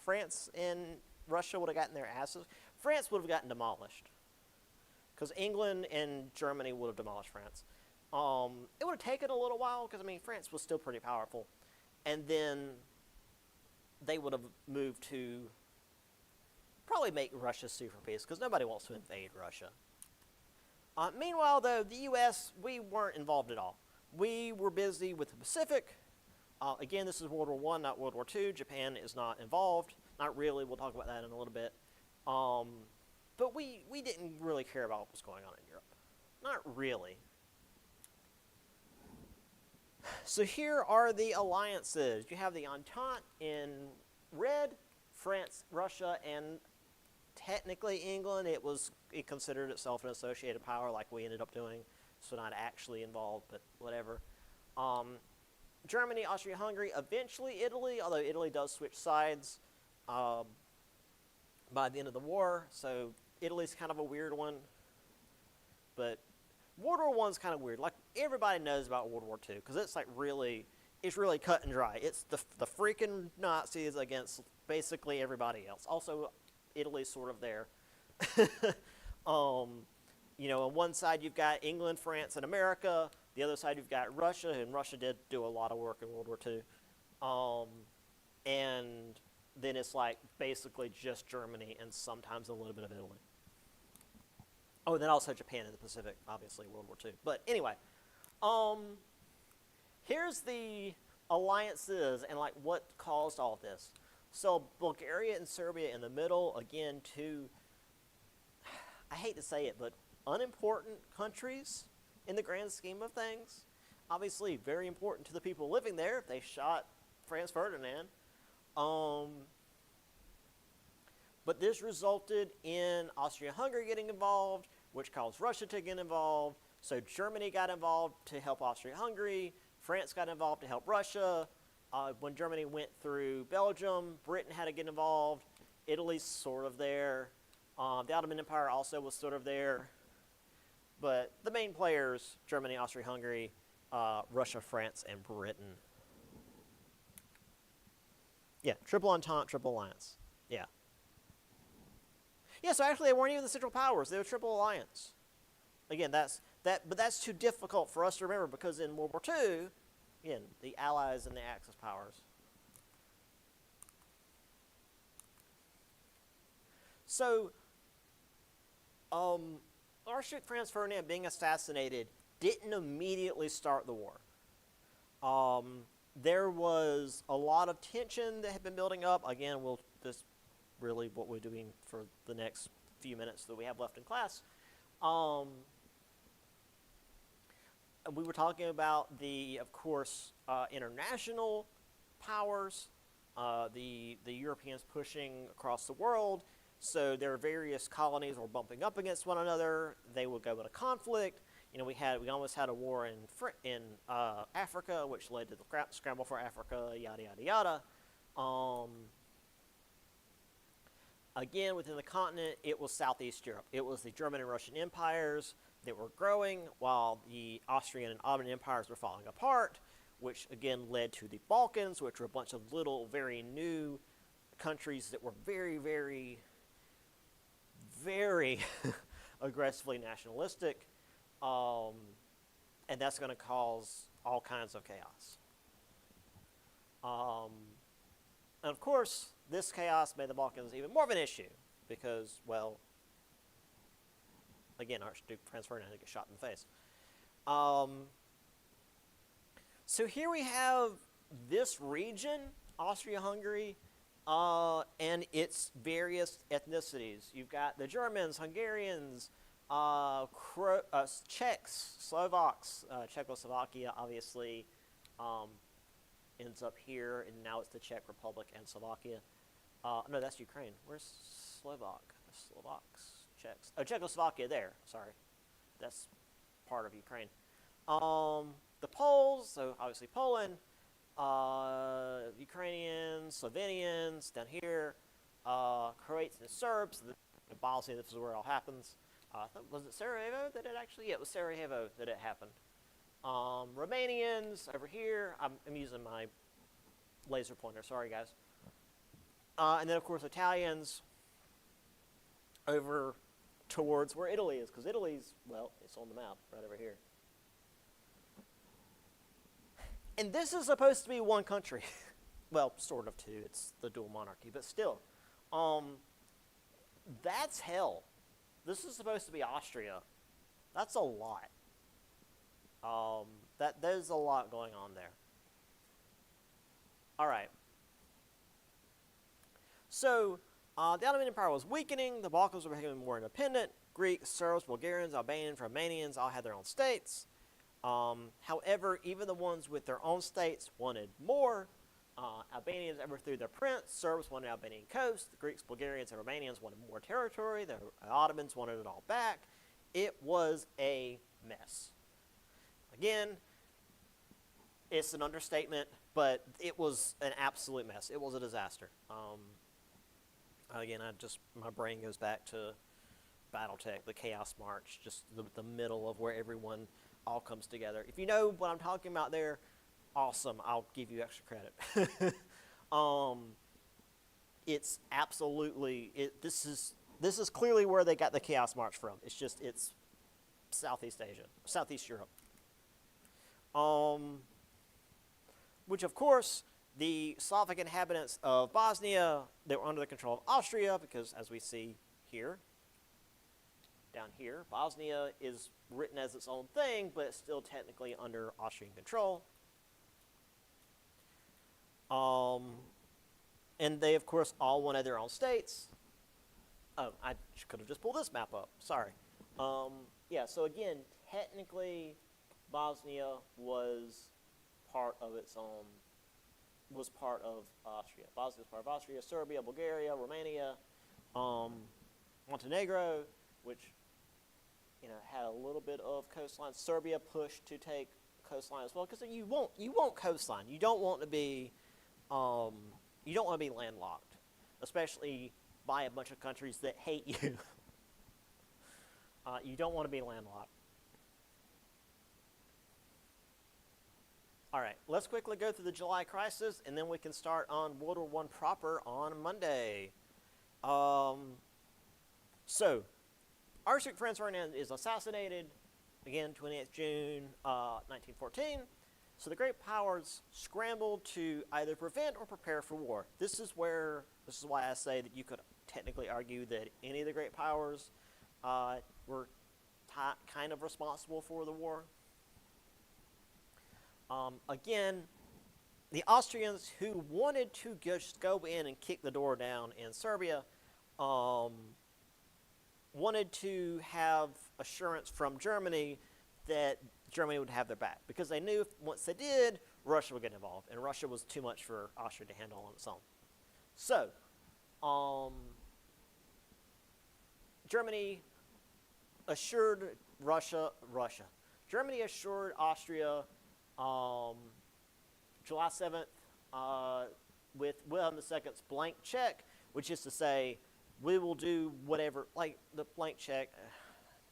France and Russia would have gotten their asses. France would have gotten demolished because England and Germany would have demolished France. It would have taken a little while because, I mean, France was still pretty powerful. And then they would have moved to probably make Russia sue for peace because nobody wants to invade Russia. Meanwhile, though, the U.S., we weren't involved at all. We were busy with the Pacific. Again, this is World War I, not World War II. Japan is not involved. Not really. We'll talk about that in a little bit. But we didn't really care about what was going on in Europe. Not really. So here are the alliances. You have the Entente in red, France, Russia, and technically England. It considered itself an associated power like we ended up doing, so not actually involved, but whatever. Germany, Austria-Hungary, eventually Italy, although Italy does switch sides by the end of the war, so Italy's kind of a weird one. But World War I is kind of weird. Like, everybody knows about World War II because it's really cut and dry. It's the freaking Nazis against basically everybody else. Also, Italy's sort of there. On one side you've got England, France, and America. The other side you've got Russia, and Russia did do a lot of work in World War II. And then it's like basically just Germany and sometimes a little bit of Italy. Oh, and then also Japan in the Pacific, obviously, World War II. But anyway, here's the alliances and like what caused all this. So Bulgaria and Serbia in the middle, again, two, I hate to say it, but unimportant countries in the grand scheme of things. Obviously, very important to the people living there if they shot Franz Ferdinand. But this resulted in Austria-Hungary getting involved, which caused Russia to get involved. So Germany got involved to help Austria-Hungary. France got involved to help Russia. When Germany went through Belgium, Britain had to get involved. Italy's sort of there. The Ottoman Empire also was sort of there. But the main players, Germany, Austria-Hungary, Russia, France, and Britain. Yeah, Triple Entente, Triple Alliance. Yeah. Yeah, so actually they weren't even the Central Powers. They were Triple Alliance. Again, but that's too difficult for us to remember because in World War II, again, the Allies and the Axis powers. So, Archduke Franz Ferdinand being assassinated didn't immediately start the war. There was a lot of tension that had been building up. Again, this really what we're doing for the next few minutes that we have left in class. We were talking about of course, international powers, the Europeans pushing across the world. So their various colonies were bumping up against one another. They would go into conflict. You know, we almost had a war in Africa, which led to the scramble for Africa, yada yada yada. Again, within the continent, it was Southeast Europe. It was the German and Russian empires that were growing, while the Austrian and Ottoman empires were falling apart, which again led to the Balkans, which were a bunch of little, very new countries that were very, very, very aggressively nationalistic, and that's going to cause all kinds of chaos. And of course, this chaos made the Balkans even more of an issue because, well, again, Archduke Franz Ferdinand had to get shot in the face. So here we have this region, Austria-Hungary, and its various ethnicities. You've got the Germans, Hungarians, Czechs, Slovaks. Czechoslovakia obviously ends up here, and now it's the Czech Republic and Slovakia. No, that's Ukraine. Where's Slovak? Slovaks, Czechs. Oh, Czechoslovakia there. Sorry. That's part of Ukraine. The Poles, so obviously Poland, Ukrainians, Slovenians down here, Croats and Serbs. Bosnia, this is where it all happens. Was it Sarajevo that it actually? Yeah, it was Sarajevo that it happened. Romanians over here. I'm using my laser pointer. Sorry, guys. And then, of course, Italians over towards where Italy is, because Italy's, well, it's on the map right over here. And this is supposed to be one country. Well, sort of two. It's the dual monarchy, but still. That's hell. This is supposed to be Austria. That's a lot. There's a lot going on there. All right. So, the Ottoman Empire was weakening. The Balkans were becoming more independent. Greeks, Serbs, Bulgarians, Albanians, Romanians all had their own states. However, even the ones with their own states wanted more. Albanians overthrew their prince. Serbs wanted Albanian coast. The Greeks, Bulgarians, and Romanians wanted more territory. The Ottomans wanted it all back. It was a mess. Again, it's an understatement, but it was an absolute mess. It was a disaster. Again, my brain goes back to BattleTech, the Chaos March, just the middle of where everyone all comes together. If you know what I'm talking about there, awesome. I'll give you extra credit. It's absolutely this is clearly where they got the Chaos March from. It's Southeast Asia, Southeast Europe. Which of course the Slavic inhabitants of Bosnia, they were under the control of Austria because, as we see here, down here, Bosnia is written as its own thing, but it's still technically under Austrian control. And they, of course, all wanted their own states. Oh, I could have just pulled this map up. Sorry. Yeah, so again, technically, Bosnia was part of Austria. Bosnia was part of Austria, Serbia, Bulgaria, Romania, Montenegro, which, had a little bit of coastline. Serbia pushed to take coastline as well because you want coastline. You don't want to be landlocked, especially by a bunch of countries that hate you. You don't want to be landlocked. All right, let's quickly go through the July crisis, and then we can start on World War I proper on Monday. So, Archduke Franz Ferdinand is assassinated, again, 28th June, 1914. So the great powers scrambled to either prevent or prepare for war. This is why I say that you could technically argue that any of the great powers were kind of responsible for the war. Again, the Austrians, who wanted to just go in and kick the door down in Serbia, wanted to have assurance from Germany that Germany would have their back, because they knew once they did, Russia would get involved, and Russia was too much for Austria to handle on its own. So, Germany assured Germany assured Austria July 7th with Wilhelm II's blank check, which is to say, we will do whatever, like the blank check.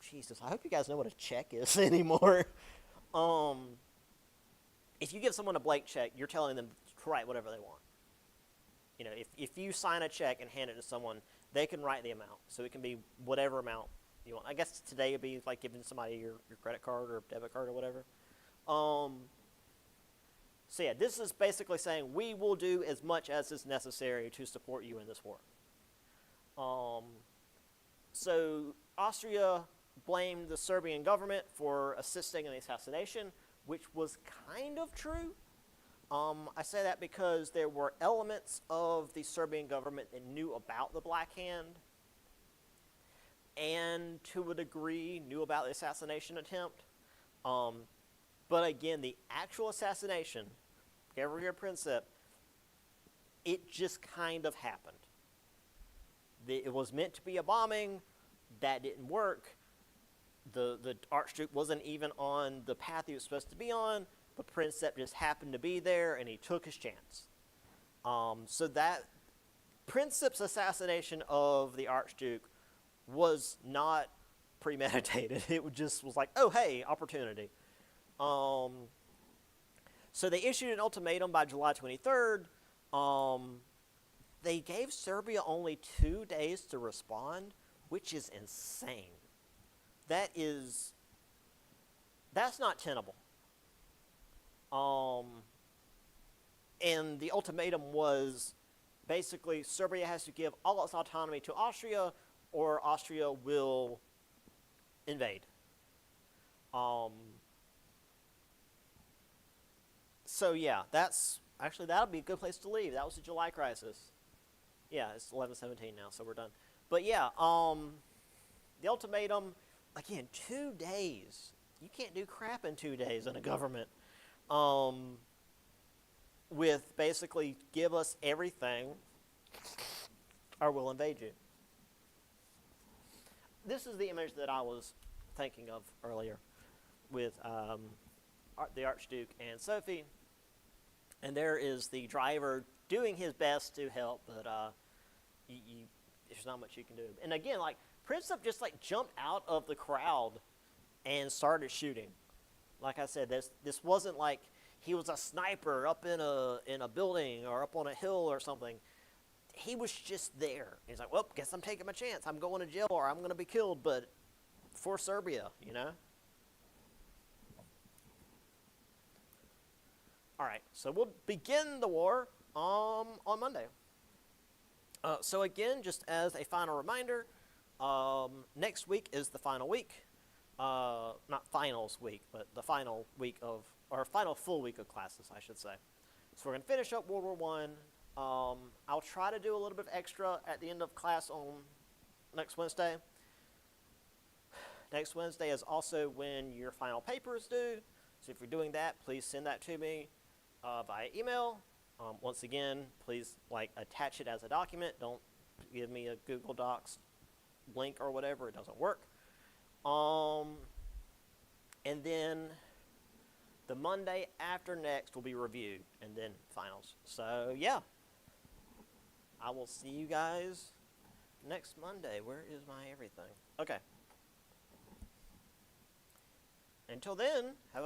Jesus, I hope you guys know what a check is anymore. If you give someone a blank check, you're telling them to write whatever they want. If you sign a check and hand it to someone, they can write the amount. So it can be whatever amount you want. I guess today it'd be like giving somebody your credit card or debit card or whatever. So yeah, this is basically saying we will do as much as is necessary to support you in this war. So Austria blamed the Serbian government for assisting in the assassination, which was kind of true. I say that because there were elements of the Serbian government that knew about the Black Hand and, to a degree, knew about the assassination attempt. But again, the actual assassination, Gavrilo Princip, it just kind of happened. It was meant to be a bombing. That didn't work. The Archduke wasn't even on the path he was supposed to be on, but Princip just happened to be there, and he took his chance. So that Princip's assassination of the Archduke was not premeditated. It just was like, oh, hey, opportunity. So they issued an ultimatum by July 23rd. They gave Serbia only 2 days to respond, which is insane. That's not tenable. And the ultimatum was basically Serbia has to give all its autonomy to Austria, or Austria will invade. So yeah, that'll be a good place to leave. That was the July crisis. Yeah, it's 11/17 now, so we're done. But yeah, the ultimatum, again, 2 days. You can't do crap in 2 days in a government. With basically, give us everything, or we'll invade you. This is the image that I was thinking of earlier with the Archduke and Sophie. And there is the driver doing his best to help, but there's not much you can do. And again, like, Princip just jumped out of the crowd and started shooting. Like I said, this wasn't like he was a sniper up in a building or up on a hill or something. He was just there. He's like, well, guess I'm taking my chance. I'm going to jail or I'm going to be killed, but for Serbia, All right, so we'll begin the war on Monday. So again, just as a final reminder, next week is the final week. Not finals week, but the final week or final full week of classes, I should say. So we're going to finish up World War I. I'll try to do a little bit of extra at the end of class on next Wednesday. Next Wednesday is also when your final paper is due. So if you're doing that, please send that to me via email. Once again, please attach it as a document. Don't give me a Google Docs link or whatever. It doesn't work. And then the Monday after next will be review, and then finals. So yeah, I will see you guys next Monday. Where is my everything? Okay. Until then, have a